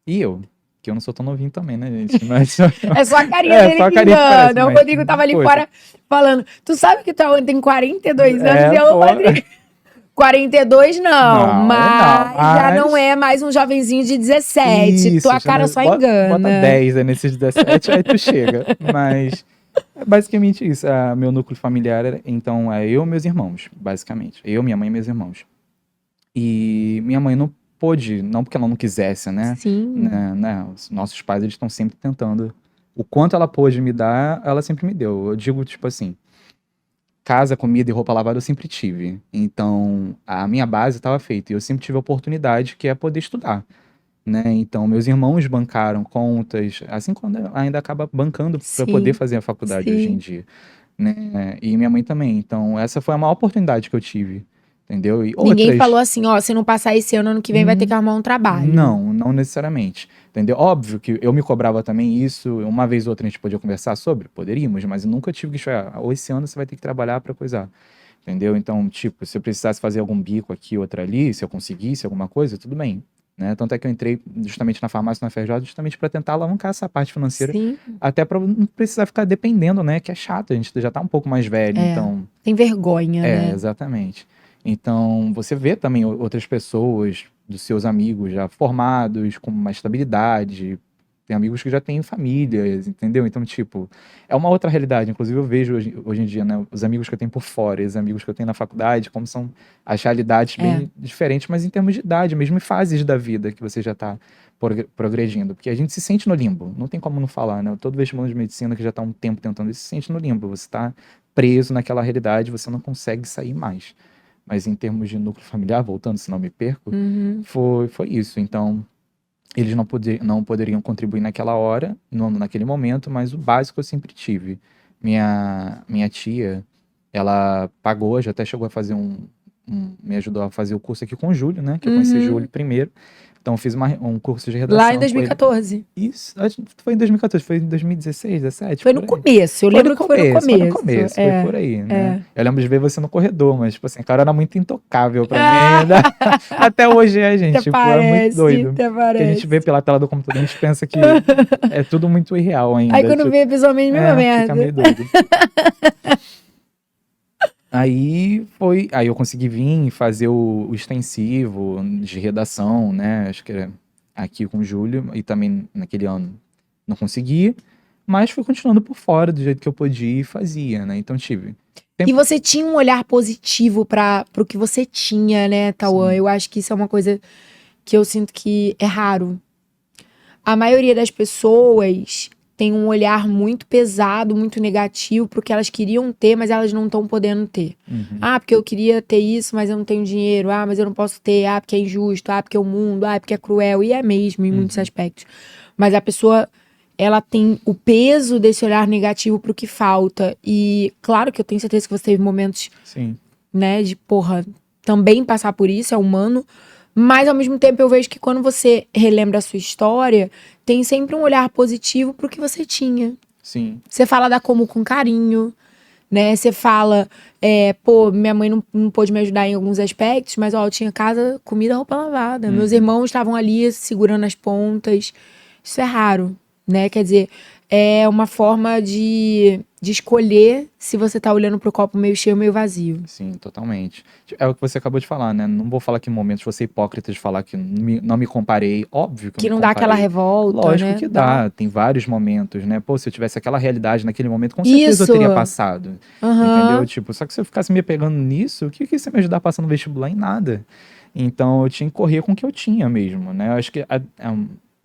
E eu, que eu não sou tão novinho também, né, gente? Mas... É só a carinha dele só a que carinha que parece, engana. O mas, Rodrigo tava ali poxa. fora falando. Tu sabe que tu tem 42 anos e pô. o Rodrigo... 42 não, Não, mas já mas- não é mais um jovenzinho de 17. Tua já cara não- só bota- engana. Bota 10 aí nesses 17, aí tu chega. Mas é basicamente isso. Meu núcleo familiar, então, é eu e meus irmãos, basicamente. Eu, minha mãe e meus irmãos. E minha mãe não pôde, não porque ela não quisesse, né? Sim. Né? Os nossos pais, eles estão sempre tentando. O quanto ela pôde me dar, ela sempre me deu. Eu digo, tipo assim, casa, comida e roupa lavada eu sempre tive. Então, a minha base estava feita. E eu sempre tive a oportunidade, que é poder estudar, né? Então, meus irmãos bancaram contas, assim quando ainda acaba bancando para Sim, poder fazer a faculdade hoje em sim. dia, né? E minha mãe também. Então, essa foi a maior oportunidade que eu tive, entendeu? E Ninguém outras... falou assim, ó, se não passar esse ano que vem vai ter que arrumar um trabalho. Não necessariamente, entendeu? Óbvio que eu me cobrava também isso, uma vez ou outra a gente podia conversar sobre, poderíamos, mas eu nunca tive que chegar, ou esse ano você vai ter que trabalhar para coisar, entendeu? Então, tipo, se eu precisasse fazer algum bico aqui, outra ali, se eu conseguisse alguma coisa, tudo bem, né? Tanto é que eu entrei justamente na farmácia, na FRJ, justamente para tentar alavancar essa parte financeira, Sim. até para não precisar ficar dependendo, né? Que é chato, a gente já tá um pouco mais velho, então... Tem vergonha, né? Exatamente. Então, você vê também outras pessoas, dos seus amigos já formados, com uma estabilidade. Tem amigos que já têm famílias, entendeu? Então, tipo, é uma outra realidade. Inclusive, eu vejo hoje em dia, né, os amigos que eu tenho por fora e os amigos que eu tenho na faculdade, como são as realidades bem diferentes, mas em termos de idade, mesmo em fases da vida que você já está progredindo. Porque a gente se sente no limbo, não tem como não falar, né? Todo vestibulando de medicina que já está há um tempo tentando, ele se sente no limbo. Você está preso naquela realidade, você não consegue sair mais. Mas em termos de núcleo familiar, voltando, se não me perco, foi isso. Então, eles não poderiam contribuir naquela hora, naquele momento, mas o básico eu sempre tive. Minha tia, ela pagou, já até chegou a fazer me ajudou a fazer o curso aqui com o Júlio, né? Que eu conheci o Júlio primeiro. Então, eu fiz um curso de redação Lá em com ele. 2014. Isso, acho que foi em 2014, foi em 2016, 2017. Foi no por aí. começo, eu lembro que foi no começo. Foi no começo, foi por aí, né? Eu lembro de ver você no corredor, mas, tipo assim, a cara era muito intocável pra mim ainda. Até hoje gente, Até tipo, é muito doido. até Porque a gente parece. vê pela tela do computador, a gente pensa que é tudo muito irreal ainda. Aí quando tipo, vê pessoalmente, mesma merda. fica meio doido. Aí eu consegui vir fazer o extensivo de redação, né? Acho que era aqui com o Júlio, e também naquele ano não consegui, mas fui continuando por fora do jeito que eu podia e fazia, né? Então tive. E você tinha um olhar positivo pro que você tinha, né, Tauan? Sim. Eu acho que isso é uma coisa que eu sinto que é raro. A maioria das pessoas tem um olhar muito pesado, muito negativo pro que elas queriam ter, mas elas não estão podendo ter. Ah, porque eu queria ter isso, mas eu não tenho dinheiro. Ah, mas eu não posso ter. Ah, porque é injusto. Ah, porque é o mundo. Ah, porque é cruel. E é mesmo, em muitos aspectos. Mas a pessoa, ela tem o peso desse olhar negativo pro que falta. E claro que eu tenho certeza que você teve momentos, Sim. né, de, também passar por isso, é humano. Mas, ao mesmo tempo, eu vejo que quando você relembra a sua história, tem sempre um olhar positivo pro que você tinha. Sim. Você fala da Como com carinho, né? Você fala, minha mãe não pôde me ajudar em alguns aspectos, mas, eu tinha casa, comida, roupa lavada. Meus irmãos estavam ali segurando as pontas. Isso é raro, né? Quer dizer, é uma forma de escolher se você tá olhando pro copo meio cheio ou meio vazio. Sim, totalmente. É o que você acabou de falar, né? Não vou falar que em momentos você é hipócrita de falar que não me comparei. Óbvio que eu Que me não dá aquela comparei. revolta, Lógico né? que dá. Tem vários momentos, né? Pô, se eu tivesse aquela realidade naquele momento, com certeza eu Isso. teria passado. Aham. Entendeu? Tipo, só que se eu ficasse me pegando nisso, o que ia me ajudar a passar no vestibular? Em nada. Então eu tinha que correr com o que eu tinha mesmo, né? Eu acho que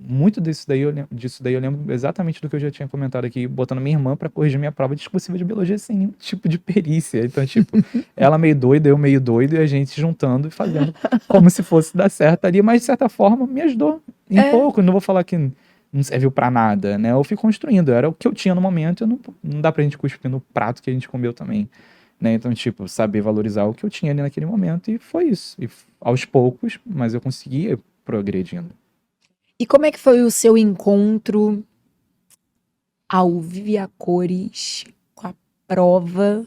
muito disso daí eu lembro exatamente do que eu já tinha comentado aqui, botando minha irmã pra corrigir minha prova discursiva de biologia sem nenhum tipo de perícia. Então, tipo, ela meio doida, eu meio doido, e a gente juntando e fazendo como se fosse dar certo ali, mas de certa forma me ajudou em É. pouco. Não vou falar que não serviu pra nada, né? Eu fui construindo, era o que eu tinha no momento, não dá pra gente cuspir no prato que a gente comeu também, né? Então, tipo, saber valorizar o que eu tinha ali naquele momento, e foi isso. E aos poucos, mas eu conseguia progredindo. E como é que foi o seu encontro ao vivo e a cores com a prova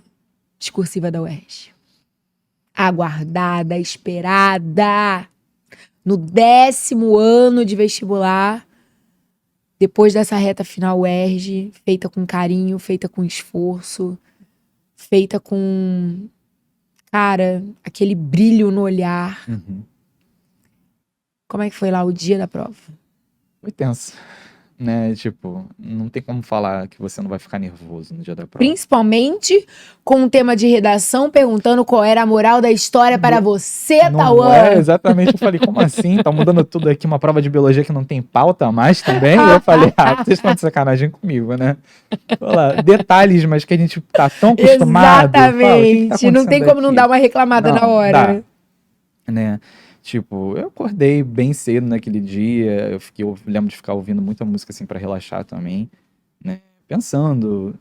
discursiva da UERJ? Aguardada, esperada. No 10º ano de vestibular, depois dessa reta final UERJ, feita com carinho, feita com esforço, feita com, cara, aquele brilho no olhar. Uhum. Como é que foi lá o dia da prova? Foi tenso, né? Tipo, não tem como falar que você não vai ficar nervoso no dia da prova. Principalmente com um tema de redação perguntando qual era a moral da história para você, Não Tauan. é, exatamente. Eu falei, como assim? Tá mudando tudo aqui, uma prova de biologia que não tem pauta mais também? Eu falei, vocês estão de sacanagem comigo, né? Olha lá, detalhes, mas que a gente tá tão acostumado. Fala, o que Exatamente. tá Não tem acontecendo como não aqui? dar uma reclamada Não, na hora. dá. Né? Tipo, eu acordei bem cedo naquele dia, eu lembro de ficar ouvindo muita música assim pra relaxar também, né? Pensando.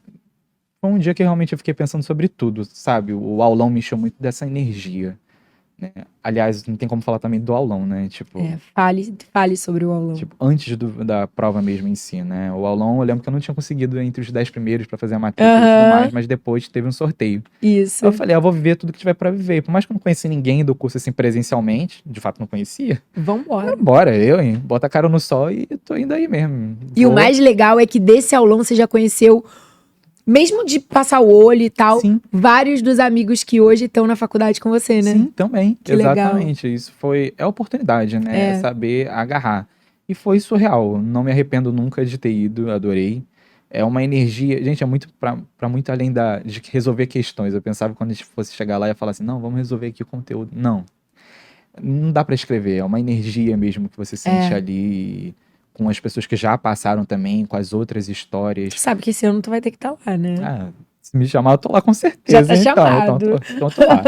Foi um dia que realmente eu fiquei pensando sobre tudo, sabe? O aulão me encheu muito dessa energia, né? Aliás, não tem como falar também do aulão, né? Tipo, Fale sobre o aulão. tipo, antes da prova mesmo em si, né? O aulão, eu lembro que eu não tinha conseguido entre os 10 primeiros pra fazer a matrícula e tudo mais, mas depois teve um sorteio. Isso. Eu falei, eu vou viver tudo que tiver pra viver. Por mais que eu não conhecia ninguém do curso assim presencialmente, de fato não conhecia, Vambora. bora, hein? Bota a cara no sol e tô indo aí mesmo. E o Vou. mais legal é que desse aulão você já conheceu, mesmo de passar o olho e tal, Sim. vários dos amigos que hoje estão na faculdade com você, né? Sim, também. Que legal. Exatamente. Isso é oportunidade, né? É. É saber agarrar. E foi surreal. Não me arrependo nunca de ter ido, adorei. É uma energia. Gente, é muito pra muito além de resolver questões. Eu pensava que quando a gente fosse chegar lá ia falar assim: não, vamos resolver aqui o conteúdo. Não. Não dá pra escrever. É uma energia mesmo que você sente ali, com as pessoas que já passaram também, com as outras histórias. Tu sabe que esse ano tu vai ter que estar lá, né? Ah, se me chamar, eu tô lá com certeza. Já tá chamado. Então eu tô lá.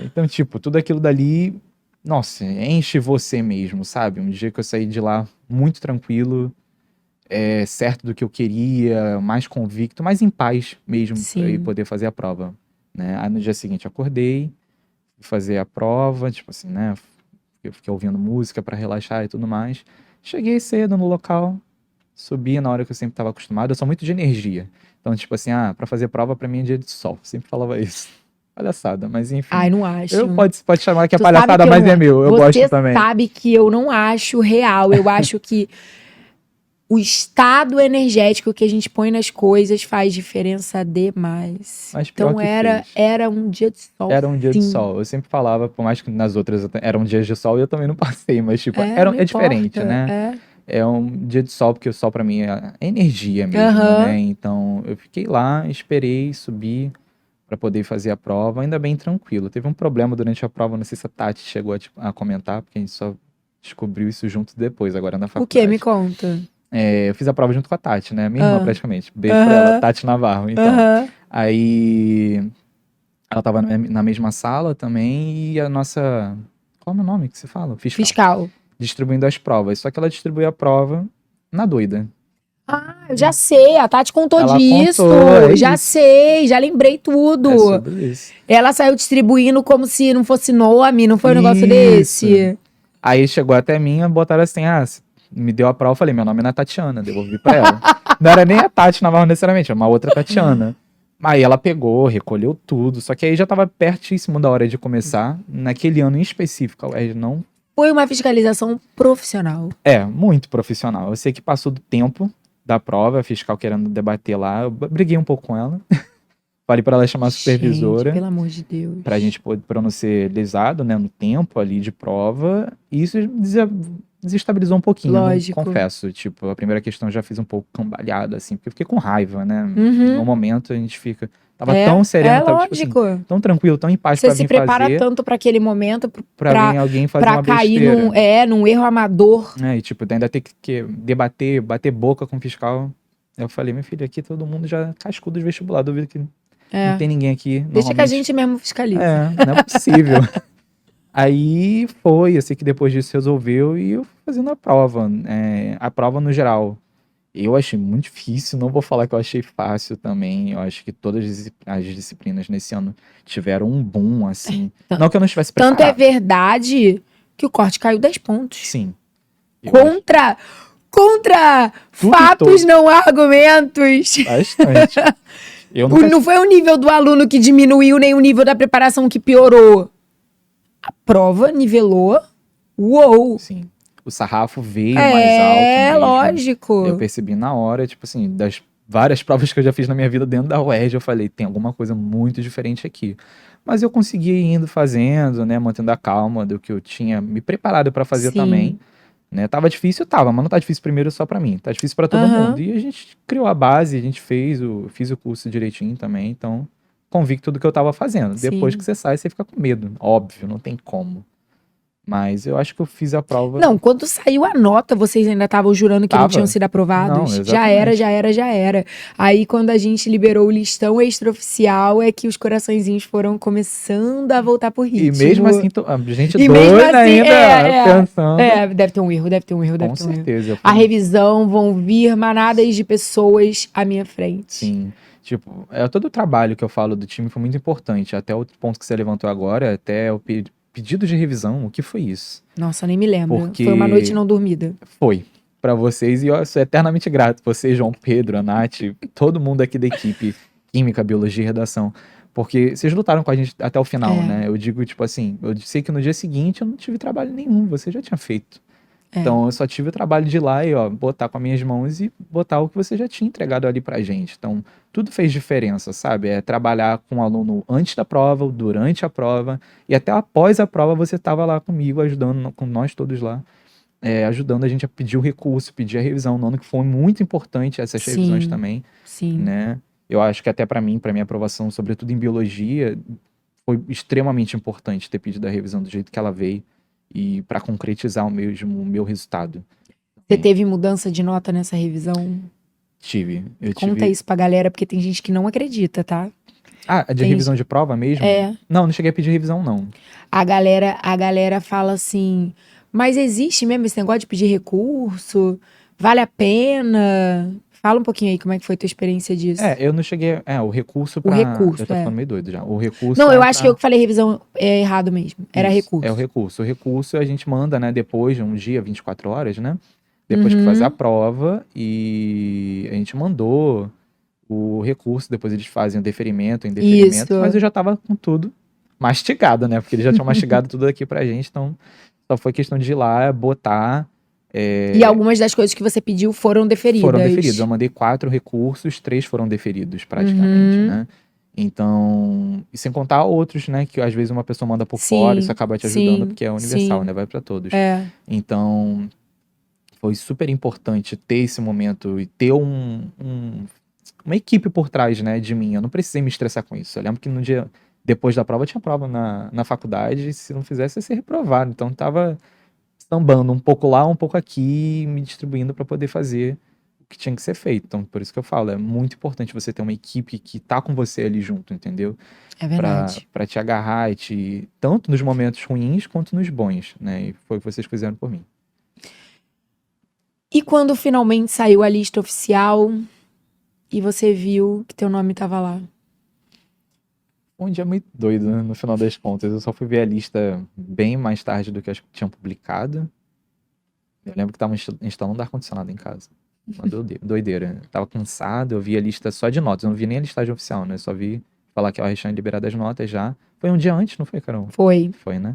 Então, tipo, tudo aquilo dali, nossa, enche você mesmo, sabe? Um dia que eu saí de lá muito tranquilo, certo do que eu queria, mais convicto, mais em paz mesmo, Sim. e poder fazer a prova, né? Aí no dia seguinte eu acordei, fui fazer a prova, tipo assim, né? Eu fiquei ouvindo música pra relaxar e tudo mais. Cheguei cedo no local, subi na hora que eu sempre estava acostumado. Eu sou muito de energia. Então, tipo assim, pra fazer prova pra mim é dia de sol. Sempre falava isso. Palhaçada, mas enfim. Ai, não acho. Pode chamar que é Tu sabe palhaçada, que eu mas não- é meu. Eu gosto também. Você sabe que eu não acho real. Eu acho que o estado energético que a gente põe nas coisas faz diferença demais. Mas pior Então que era, fez. era um dia de sol. Era um dia de sim. sol. Eu sempre falava, por mais que nas outras eram dias de sol, e eu também não passei. Mas, tipo, Não é diferente, importa, né? É um dia de sol, porque o sol pra mim é energia mesmo, Aham. né? Então, eu fiquei lá, esperei, subi pra poder fazer a prova, ainda bem tranquilo. Teve um problema durante a prova, não sei se a Tati chegou a comentar, porque a gente só descobriu isso junto depois, agora na O faculdade. que? Me conta. Eu fiz a prova junto com a Tati, né? Minha irmã, Ah. praticamente. Beijo pra ela, Tati Navarro. Então, Aham. aí ela tava na mesma sala também, e a nossa... Qual é o nome que você fala? Fiscal. Distribuindo as provas. Só que ela distribuiu a prova na doida. Eu já sei, a Tati contou Ela disso. contou, Já isso. sei, já lembrei tudo. É sobre isso. Ela saiu distribuindo como se não fosse nome, não foi um negócio Isso. desse? Aí chegou até mim e botaram assim, me deu a prova, eu falei, meu nome é Tatiana, devolvi pra ela. Não era nem a Tati Navarro necessariamente, era uma outra Tatiana. Aí ela pegou, recolheu tudo, só que aí já tava pertíssimo da hora de começar. Naquele ano em específico, a UERJ não... Foi uma fiscalização profissional. Muito profissional. Eu sei que passou do tempo, da prova, a fiscal querendo debater lá. Eu briguei um pouco com ela. Falei pra ela chamar a Gente, supervisora pelo amor de Deus. pra gente poder, pra não ser lesado, né, no tempo ali de prova. E isso desestabilizou um pouquinho, eu não Lógico. confesso. Tipo, a primeira questão eu já fiz um pouco cambaleada, assim, porque eu fiquei com raiva, né? Uhum. No momento a gente fica. Tava É, tão sereno, tava tipo assim, lógico. tão tranquilo, tão em paz Você pra se vir prepara fazer, tanto pra aquele momento pra vir alguém fazer pra uma cair besteira. num erro amador. E tipo, ainda ter que debater, bater boca com o fiscal. Eu falei, meu filho, aqui todo mundo já cascudo de vestibular, duvido que não É. tem ninguém aqui. Deixa que a Normalmente, gente mesmo fiscaliza. não é possível. Aí foi, eu sei que depois disso resolveu e eu fui fazendo a prova. A prova no geral, eu achei muito difícil, não vou falar que eu achei fácil também. Eu acho que todas as disciplinas nesse ano tiveram um boom, assim. Não que eu não estivesse Tanto é preparado. verdade que o corte caiu 10 pontos. Sim. Eu acho Contra Tudo e fatos, todo. não argumentos. Bastante. Eu nunca Não foi o nível do aluno que diminuiu, nem o nível da preparação que piorou. A prova nivelou. Uou! Sim. O sarrafo veio mais alto É, mesmo. lógico. Eu percebi na hora, tipo assim, das várias provas que eu já fiz na minha vida dentro da UERJ, eu falei, tem alguma coisa muito diferente aqui. Mas eu consegui ir indo fazendo, né, mantendo a calma do que eu tinha me preparado pra fazer Sim. também, né? Tava difícil, mas não tá difícil primeiro só pra mim, tá difícil pra todo Aham. mundo. E a gente criou a base, a gente fiz o curso direitinho também, então convicto do que eu tava fazendo. Depois Sim. que você sai, você fica com medo, óbvio, não tem como. Mas eu acho que eu fiz a prova. Não, quando saiu a nota, vocês ainda estavam jurando que não Tava. tinham sido aprovados? Não, Já era, exatamente. já era, já era. Aí, quando a gente liberou o listão extraoficial, é que os coraçõezinhos foram começando a voltar pro ritmo. E mesmo assim, a gente E mesmo doida assim, ainda pensando. deve ter um erro, deve ter um erro, deve Com ter um erro. certeza. A revisão, vão vir manadas de pessoas à minha frente. Sim. Tipo, todo o trabalho que eu falo do time foi muito importante. Até o ponto que você levantou agora, até o pedido de revisão, o que foi isso? Nossa, eu nem me lembro. Porque Foi uma noite não dormida. foi pra vocês e eu sou eternamente grato. Você, João Pedro, a Nath, todo mundo aqui da equipe, Química, Biologia e Redação. Porque vocês lutaram com a gente até o final, É. né? Eu digo, tipo assim, eu sei que no dia seguinte eu não tive trabalho nenhum, você já tinha feito. É. Então eu só tive o trabalho de ir lá e, ó, botar com as minhas mãos e botar o que você já tinha entregado ali pra gente. Então, tudo fez diferença, sabe? É trabalhar com o aluno antes da prova, durante a prova e até após a prova você estava lá comigo, ajudando, com nós todos lá, ajudando a gente a pedir o recurso, pedir a revisão no ano, que foi muito importante essas revisões Sim, também, sim. né? Eu acho que até pra mim, pra minha aprovação, sobretudo em biologia, foi extremamente importante ter pedido a revisão do jeito que ela veio e pra concretizar o meu resultado. Você teve mudança de nota nessa revisão? Eu Conta tive. isso pra galera, porque tem gente que não acredita, tá? Ah, a de Tem revisão de prova mesmo? É. Não cheguei a pedir revisão, não. A galera fala assim, mas existe mesmo esse negócio de pedir recurso? Vale a pena? Fala um pouquinho aí como é que foi a tua experiência disso. Eu não cheguei. O recurso O pra. recurso, Eu tô ficando meio doido já. O recurso. Não, eu é acho que pra- eu que falei revisão errado mesmo. Era Isso, recurso. É o recurso. O recurso a gente manda, né, depois de um dia, 24 horas, né? Depois que fazer a prova. E a gente mandou o recurso, depois eles fazem o deferimento, o indeferimento. Isso. Mas eu já tava com tudo mastigado, né? Porque eles já tinham mastigado tudo aqui pra gente. Então, só foi questão de ir lá, botar. E algumas das coisas que você pediu foram deferidas. Foram deferidos. Eu mandei 4 recursos, 3 foram deferidos, praticamente, né? Então, e sem contar outros, né? Que às vezes uma pessoa manda por fora, isso acaba te ajudando, porque é universal, né? Vai pra todos. É. Então, foi super importante ter esse momento e ter uma equipe por trás, né, de mim. Eu não precisei me estressar com isso. Eu lembro que no dia depois da prova, tinha prova na faculdade, e se não fizesse, ia ser reprovado. Então, tava sambando um pouco lá, um pouco aqui, me distribuindo para poder fazer o que tinha que ser feito. Então, por isso que eu falo, é muito importante você ter uma equipe que tá com você ali junto, entendeu? É verdade. Pra te agarrar e tanto nos momentos ruins quanto nos bons, né? E foi o que vocês fizeram por mim. E quando finalmente saiu a lista oficial e você viu que teu nome tava lá? Um dia muito doido, né? No final das contas. Eu só fui ver a lista bem mais tarde do que acho que tinham publicado. Eu lembro que tava instalando ar-condicionado em casa. Uma doideira. Eu tava cansado, eu vi a lista só de notas. Eu não vi nem a listagem oficial, né? Eu só vi falar que a tinha liberado as notas já. Foi um dia antes, não foi, Carol? Foi. Foi, né?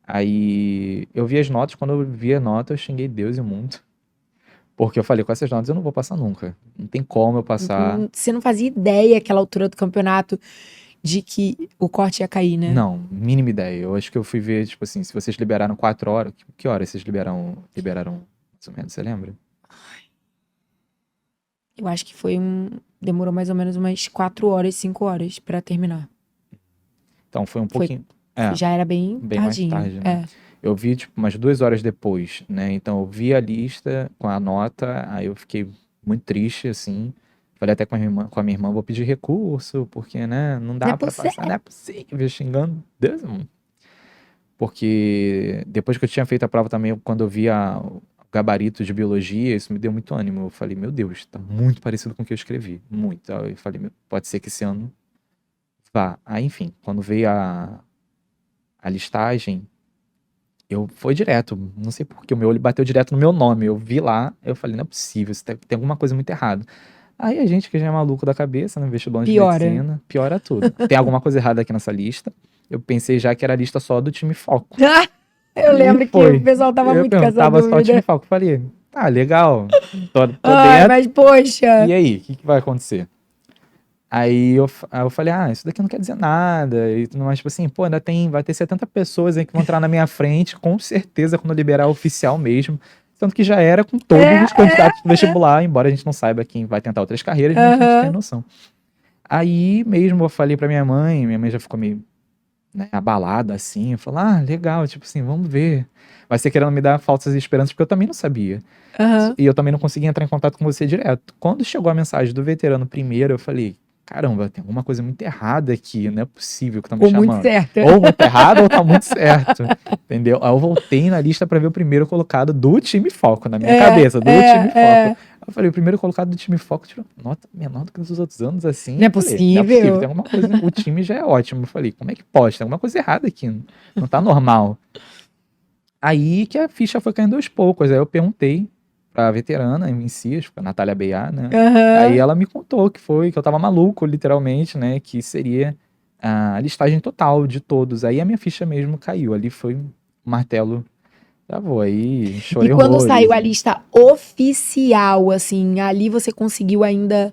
Aí eu vi as notas, quando eu vi a nota, eu xinguei Deus e o mundo. Porque eu falei, com essas notas eu não vou passar nunca. Não tem como eu passar. Você não fazia ideia àquela altura do campeonato de que o corte ia cair, né? Não, mínima ideia. Eu acho que eu fui ver, tipo assim, se vocês liberaram 4 horas, que horas vocês liberaram mais ou menos, você lembra? Eu acho que demorou mais ou menos umas 4 horas, 5 horas pra terminar. Então foi um Foi- pouquinho. É, Já era bem bem mais tardinho. tarde, né? É. Eu vi, tipo, umas 2 horas depois, né? Então eu vi a lista com a nota, aí eu fiquei muito triste, assim. Falei até com a minha irmã, vou pedir recurso, porque, né, não Não dá é pra passar, não é possível, xingando Deus, mano. Porque depois que eu tinha feito a prova também, quando eu vi o gabarito de biologia, isso me deu muito ânimo. Eu falei, meu Deus, tá muito parecido com o que eu escrevi, muito. Aí eu falei, pode ser que esse ano vá. Aí, enfim, quando veio a listagem, foi direto. Não sei por quê. O meu olho bateu direto no meu nome. Eu vi lá, eu falei, não é possível, tem alguma coisa muito errada. Aí a gente que já é maluco da cabeça, né? Vestibulando de Piora. medicina, piora tudo. Tem alguma coisa errada aqui nessa lista. Eu pensei já que era a lista só do time Foco. Eu E lembro que foi. o pessoal tava Eu muito com essa perguntava só o time dúvida. Foco. Falei, tá, legal. Tô Ai, dentro. mas poxa. E aí, o que vai acontecer? Aí eu falei, isso daqui não quer dizer nada. E tudo mais, tipo assim, pô, vai ter 70 pessoas aí que vão entrar na minha frente, com certeza, quando liberar oficial mesmo. Tanto que já era com todos os candidatos do vestibular, embora a gente não saiba quem vai tentar outras carreiras, mas a gente tem noção. Aí mesmo eu falei pra minha mãe já ficou meio, né, abalada assim. Falou, legal, tipo assim, vamos ver. Vai ser querendo me dar falsas esperanças, porque eu também não sabia. Aham. E eu também não conseguia entrar em contato com você direto. Quando chegou a mensagem do veterano primeiro, eu falei, caramba, tem alguma coisa muito errada aqui, não é possível que tá me Ou muito chamando. certo. Ou muito errado ou tá muito certo, entendeu? Aí eu voltei na lista pra ver o primeiro colocado do time Foco, na minha cabeça, do time Foco. Eu falei, o primeiro colocado do time Foco tirou nota menor do que nos outros anos, assim. Não é Eu falei, possível. não é possível, tem alguma coisa, o time já é ótimo. Eu falei, como é que pode? Tem alguma coisa errada aqui, não tá normal. Aí que a ficha foi caindo aos poucos, aí eu perguntei pra veterana em si, acho que foi a Natália Beiá, né? Aham. Aí ela me contou que eu tava maluco, literalmente, né? Que seria a listagem total de todos. Aí a minha ficha mesmo caiu. Ali foi um martelo. Travou. Aí E chorei quando horrores. saiu a lista oficial, assim, ali você conseguiu ainda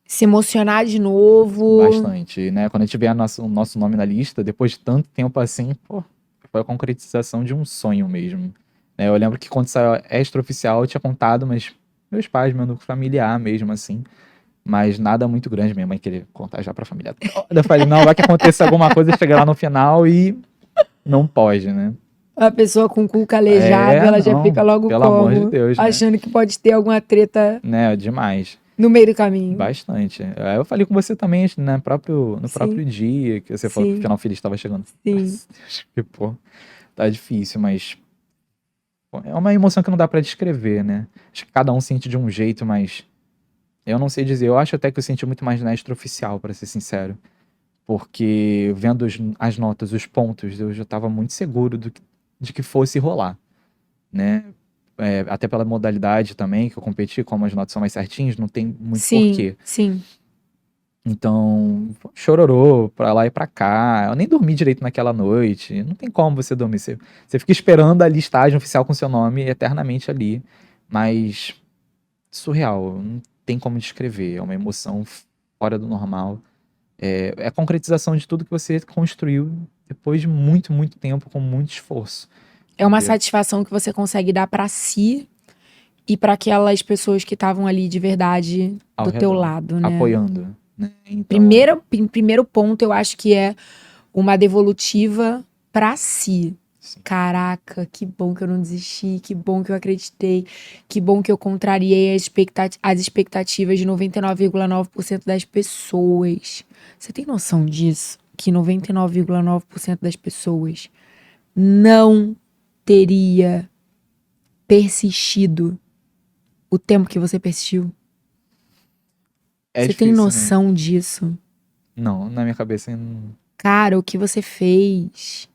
se emocionar de novo? Bastante, né? Quando a gente vê o nosso nome na lista, depois de tanto tempo assim, pô, foi a concretização de um sonho mesmo. Né, eu lembro que quando saiu extraoficial eu tinha contado, mas meus pais, meu núcleo familiar mesmo, assim. Mas nada muito grande, minha mãe queria contar já pra família toda. Eu falei, não, vai que aconteça alguma coisa, chegar lá no final e não pode, né? A pessoa com o cu calejado, ela já Não, fica logo pelo amor de Deus, né? achando que pode ter alguma treta Né, demais. no meio do caminho. Bastante. Aí eu falei com você também no próprio Sim. dia que você falou que o Sim. final feliz estava chegando. Sim. Nossa, Deus, que pô, tá difícil, mas pô, é uma emoção que não dá pra descrever, né? Acho que cada um sente de um jeito, mas eu não sei dizer. Eu acho até que eu senti muito mais na extraoficial, pra ser sincero. Porque vendo as notas, os pontos, eu já tava muito seguro de que fosse rolar, né? Até pela modalidade também que eu competi, como as notas são mais certinhas, não tem muito porquê. Sim. Então, chororô pra lá e pra cá. Eu nem dormi direito naquela noite. Não tem como você dormir. Você fica esperando a listagem oficial com seu nome eternamente ali. Mas surreal. Não tem como descrever. É uma emoção fora do normal. É a concretização de tudo que você construiu depois de muito, muito tempo, com muito esforço. É uma Entendeu? satisfação que você consegue dar pra si e pra aquelas pessoas que estavam ali de verdade Ao do teu redor, lado, né? apoiando. Né? Então, Primeiro ponto, eu acho que é uma devolutiva pra si. sim. Caraca, que bom que eu não desisti, que bom que eu acreditei, que bom que eu contrariei as expectativas de 99,9% das pessoas. Você tem noção disso? Que 99,9% das pessoas não teria persistido o tempo que você persistiu? É Você tem difícil, né? noção disso? Não, na minha cabeça não. Cara, o que você fez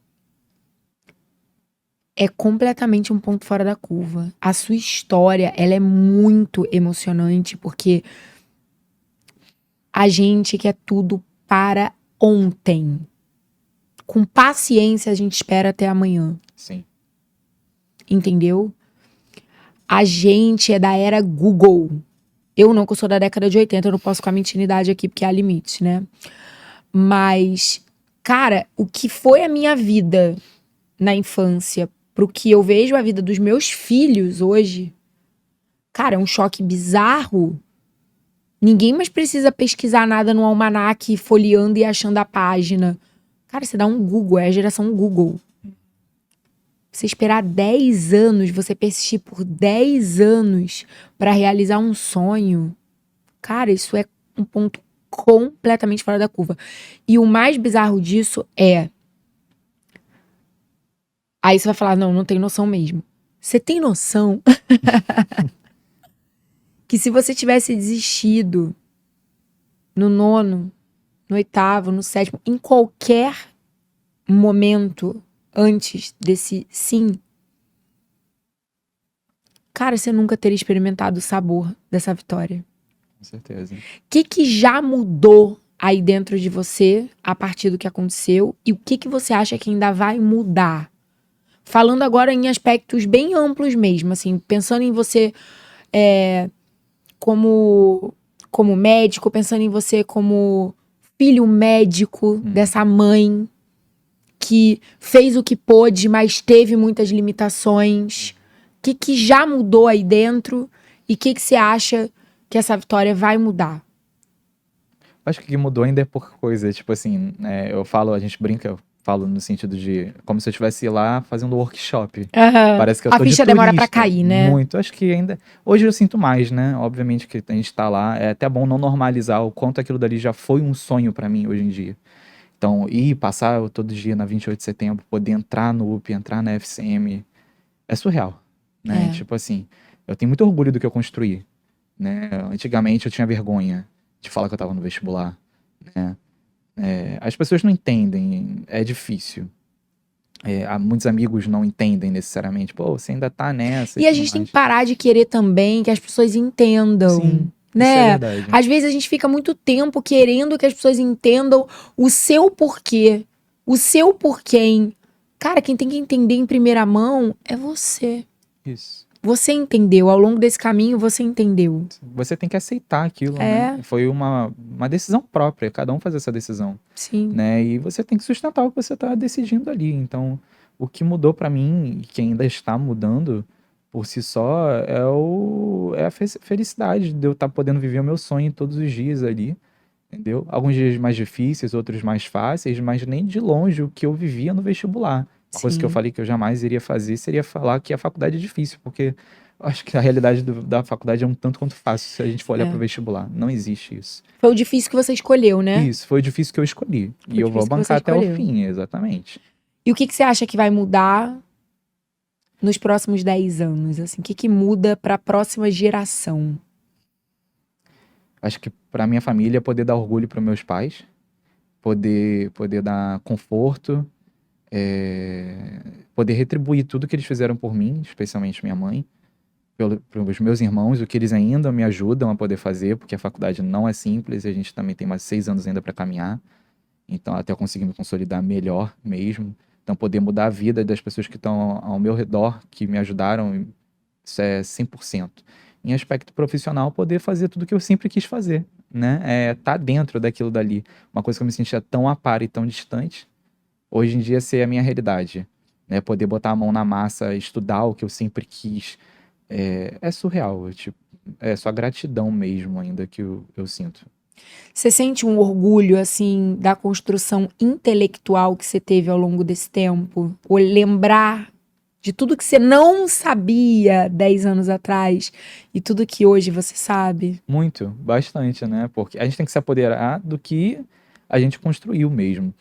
é completamente um ponto fora da curva. A sua história, ela é muito emocionante porque a gente quer tudo para ontem. Com paciência, a gente espera até amanhã. Sim. Entendeu? A gente é da era Google. Eu não, que eu sou da década de 80, eu não posso ficar mentindo idade aqui, porque há limite, né? Mas, cara, o que foi a minha vida na infância pro que eu vejo a vida dos meus filhos hoje, cara, é um choque bizarro. Ninguém mais precisa pesquisar nada no almanaque, folheando e achando a página. Cara, você dá um Google, é a geração Google. Você esperar 10 anos, você persistir por 10 anos pra realizar um sonho, cara, isso é um ponto completamente fora da curva. E o mais bizarro disso é... Aí você vai falar, não tem noção mesmo. Você tem noção que se você tivesse desistido no 9º, no 8º, no 7º, em qualquer momento antes desse sim, cara, você nunca teria experimentado o sabor dessa vitória. Com certeza. O que já mudou aí dentro de você a partir do que aconteceu e o que você acha que ainda vai mudar? Falando agora em aspectos bem amplos mesmo, assim, pensando em você como médico, pensando em você como filho médico dessa mãe que fez o que pôde, mas teve muitas limitações. O que já mudou aí dentro e o que você acha que essa vitória vai mudar? Acho que o que mudou ainda é pouca coisa. Tipo assim, eu falo, a gente brinca, eu falo no sentido de como se eu estivesse lá fazendo workshop. Parece que eu A tô de ficha demora pra turista. cair, né? Muito. Acho que ainda. Hoje eu sinto mais, né? Obviamente que a gente tá lá. É até bom não normalizar o quanto aquilo dali já foi um sonho pra mim hoje em dia. Então, passar todo dia na 28 de setembro, poder entrar no UP, entrar na FCM, é surreal, né? É. Tipo assim, eu tenho muito orgulho do que eu construí, né? Antigamente eu tinha vergonha de falar que eu tava no vestibular, né? As pessoas não entendem, é difícil. Muitos amigos não entendem necessariamente. Pô, você ainda tá nessa E e a tudo gente tem mais. que parar de querer também que as pessoas entendam. Sim, isso é Né? verdade. Às vezes a gente fica muito tempo querendo que as pessoas entendam o seu porquê, o seu porquê. Cara, quem tem que entender em primeira mão é você. Isso. Você entendeu, ao longo desse caminho você entendeu. Você tem que aceitar aquilo, É. né? Foi uma decisão própria, cada um faz essa decisão, Sim. né? E você tem que sustentar o que você tá decidindo ali. Então, o que mudou pra mim, e que ainda está mudando por si só, é a felicidade de eu estar podendo viver o meu sonho todos os dias ali, entendeu? Alguns dias mais difíceis, outros mais fáceis, mas nem de longe o que eu vivia no vestibular. Uma coisa que eu Sim. falei que eu jamais iria fazer seria falar que a faculdade é difícil, porque eu acho que a realidade da faculdade é um tanto quanto fácil se a gente for olhar pro vestibular. Não existe isso. Foi o difícil que você escolheu, né? Isso, foi o difícil que eu escolhi. Foi E eu vou difícil que você bancar até o escolheu. fim, exatamente. E o que você acha que vai mudar nos próximos 10 anos? Assim, o que muda para a próxima geração? Acho que pra minha família poder dar orgulho pros meus pais, poder dar conforto, poder retribuir tudo que eles fizeram por mim, especialmente minha mãe, pelos meus irmãos, o que eles ainda me ajudam a poder fazer, porque a faculdade não é simples, e a gente também tem mais 6 anos ainda para caminhar, então até eu conseguir me consolidar melhor mesmo, então poder mudar a vida das pessoas que estão ao meu redor, que me ajudaram, isso é 100%. Em aspecto profissional, poder fazer tudo que eu sempre quis fazer, né? Tá dentro daquilo dali. Uma coisa que eu me sentia tão a par e tão distante, hoje em dia ser a minha realidade, né? Poder botar a mão na massa, estudar o que eu sempre quis, é surreal, tipo, é só gratidão mesmo ainda que eu sinto. Você sente um orgulho, assim, da construção intelectual que você teve ao longo desse tempo? Ou lembrar de tudo que você não sabia 10 anos atrás e tudo que hoje você sabe? Muito, bastante, né? Porque a gente tem que se apoderar do que a gente construiu mesmo.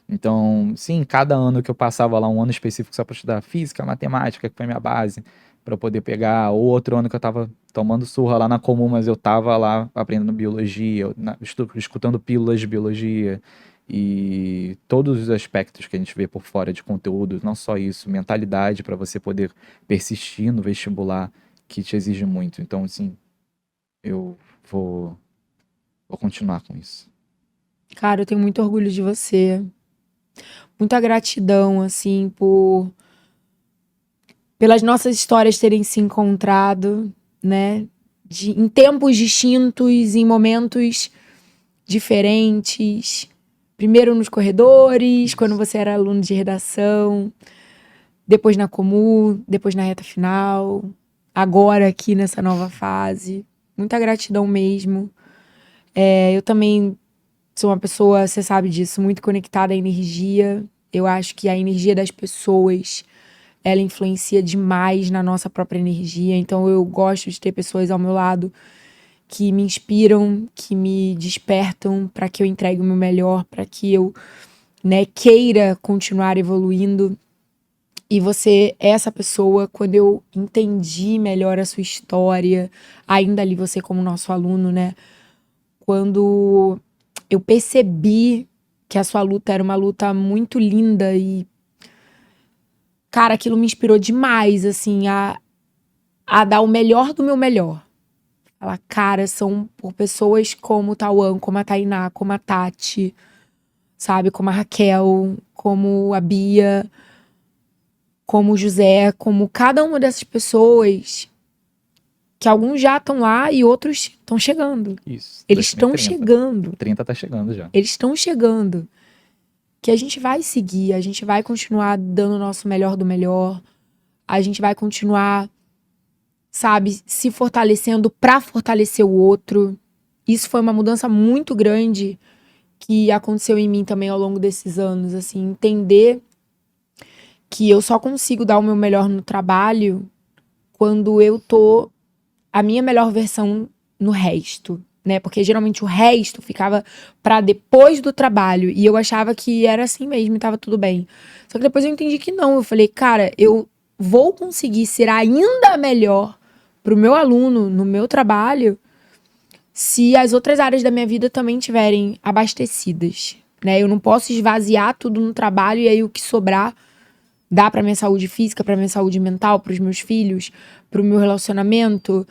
Então, sim, cada ano que eu passava lá, um ano específico só para estudar física, matemática, que foi minha base, para eu poder pegar, ou outro ano que eu tava tomando surra lá na comum, mas eu tava lá aprendendo biologia, escutando pílulas de biologia, e todos os aspectos que a gente vê por fora de conteúdo, não só isso, mentalidade para você poder persistir no vestibular, que te exige muito. Então, assim, eu vou continuar com isso. Cara, eu tenho muito orgulho de você. Muita gratidão, assim, por pelas nossas histórias terem se encontrado, né? Em tempos distintos, em momentos diferentes. Primeiro nos corredores, quando você era aluno de redação. Depois na Comu, depois na reta final. Agora aqui nessa nova fase. Muita gratidão mesmo. Eu também sou uma pessoa, você sabe disso, muito conectada à energia. Eu acho que a energia das pessoas, ela influencia demais na nossa própria energia. Então eu gosto de ter pessoas ao meu lado que me inspiram, que me despertam para que eu entregue o meu melhor, para que eu, né, queira continuar evoluindo. E você é essa pessoa. Quando eu entendi melhor a sua história, ainda ali você como nosso aluno, né? Quando eu percebi que a sua luta era uma luta muito linda e, cara, aquilo me inspirou demais, assim, a dar o melhor do meu melhor. Falar, cara, são por pessoas como o Tauan, como a Tainá, como a Tati, sabe? Como a Raquel, como a Bia, como o José, como cada uma dessas pessoas, que alguns já estão lá e outros estão chegando. Isso. Eles estão 2030. chegando. 30 tá chegando já. Eles estão chegando. Que a gente vai seguir, a gente vai continuar dando o nosso melhor do melhor. A gente vai continuar, sabe, se fortalecendo pra fortalecer o outro. Isso foi uma mudança muito grande que aconteceu em mim também ao longo desses anos, assim, entender que eu só consigo dar o meu melhor no trabalho quando eu tô a minha melhor versão no resto, né? Porque geralmente o resto ficava pra depois do trabalho e eu achava que era assim mesmo e tava tudo bem. Só que depois eu entendi que não. Eu falei, cara, eu vou conseguir ser ainda melhor pro meu aluno no meu trabalho se as outras áreas da minha vida também tiverem abastecidas, né? Eu não posso esvaziar tudo no trabalho e aí o que sobrar dá pra minha saúde física, pra minha saúde mental, pros meus filhos, pro meu relacionamento.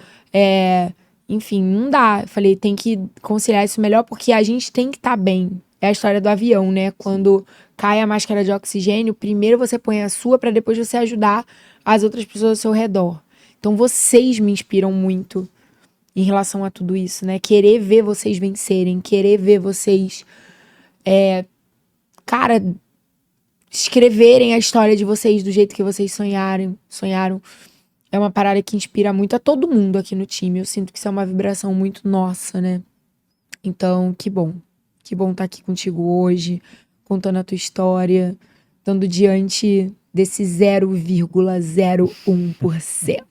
Enfim, não dá. Eu falei, tem que conciliar isso melhor porque a gente tem que estar bem. É a história do avião, né? Quando cai a máscara de oxigênio, primeiro você põe a sua pra depois você ajudar as outras pessoas ao seu redor. Então vocês me inspiram muito em relação a tudo isso, né? Querer ver vocês vencerem, querer ver vocês, cara, escreverem a história de vocês do jeito que vocês sonharam. É uma parada que inspira muito a todo mundo aqui no time. Eu sinto que isso é uma vibração muito nossa, né? Então, que bom. Que bom estar aqui contigo hoje, contando a tua história, dando diante desse 0,01%.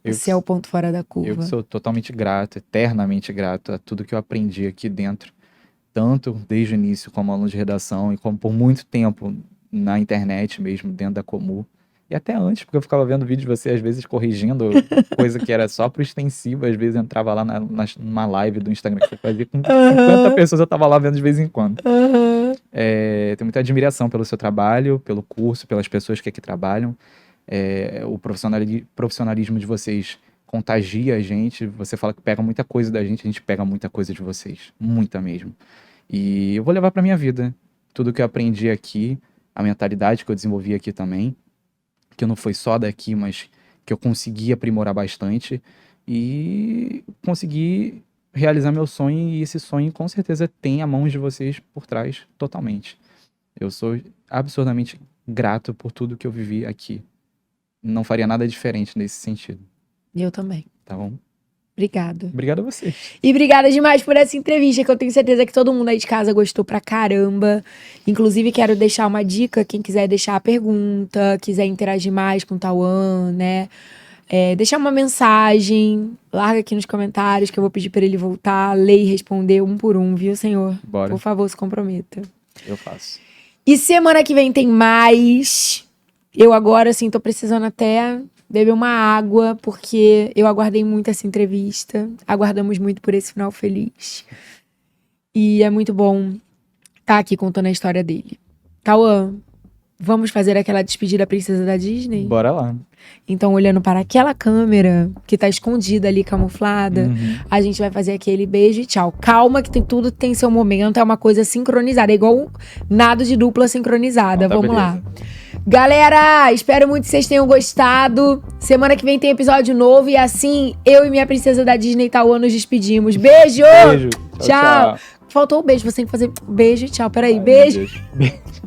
Você é o ponto fora da curva. Eu sou totalmente grato, eternamente grato a tudo que eu aprendi aqui dentro. Tanto desde o início como aluno de redação e como por muito tempo na internet mesmo, dentro da Comu. E até antes, porque eu ficava vendo vídeos de você, às vezes, corrigindo coisa que era só pro extensivo. Às vezes entrava lá numa live do Instagram que você fazia com 50 pessoas, eu tava lá vendo de vez em quando. Tenho muita admiração pelo seu trabalho, pelo curso, pelas pessoas que aqui trabalham. O profissionalismo de vocês contagia a gente. Você fala que pega muita coisa da gente, a gente pega muita coisa de vocês. Muita mesmo. E eu vou levar pra minha vida tudo que eu aprendi aqui, a mentalidade que eu desenvolvi aqui também, que não foi só daqui, mas que eu consegui aprimorar bastante e consegui realizar meu sonho, e esse sonho com certeza tem a mão de vocês por trás totalmente. Eu sou absurdamente grato por tudo que eu vivi aqui. Não faria nada diferente nesse sentido. Eu também. Tá bom? Obrigada. Obrigado a você. E obrigada demais por essa entrevista, que eu tenho certeza que todo mundo aí de casa gostou pra caramba. Inclusive, quero deixar uma dica, quem quiser deixar a pergunta, quiser interagir mais com o Tauan, né? Deixar uma mensagem, larga aqui nos comentários, que eu vou pedir pra ele voltar, ler e responder um por um, viu, senhor? Bora. Por favor, se comprometa. Eu faço. E semana que vem tem mais. Eu agora, assim, tô precisando até beber uma água, porque eu aguardei muito essa entrevista. Aguardamos muito por esse final feliz. E é muito bom estar aqui contando a história dele. Tauan, vamos fazer aquela despedida princesa da Disney? Bora lá. Então, olhando para aquela câmera que tá escondida ali, camuflada, a gente vai fazer aquele beijo e tchau. Calma que tudo tem seu momento, é uma coisa sincronizada. É igual nado de dupla sincronizada. Então, tá, Vamos beleza. lá. Galera, espero muito que vocês tenham gostado. Semana que vem tem episódio novo e assim eu e minha princesa da Disney Tauan nos despedimos. Beijo! Beijo. Tchau. Faltou um beijo, você tem que fazer beijo e tchau. Peraí, Ai, meu beijo. Deus.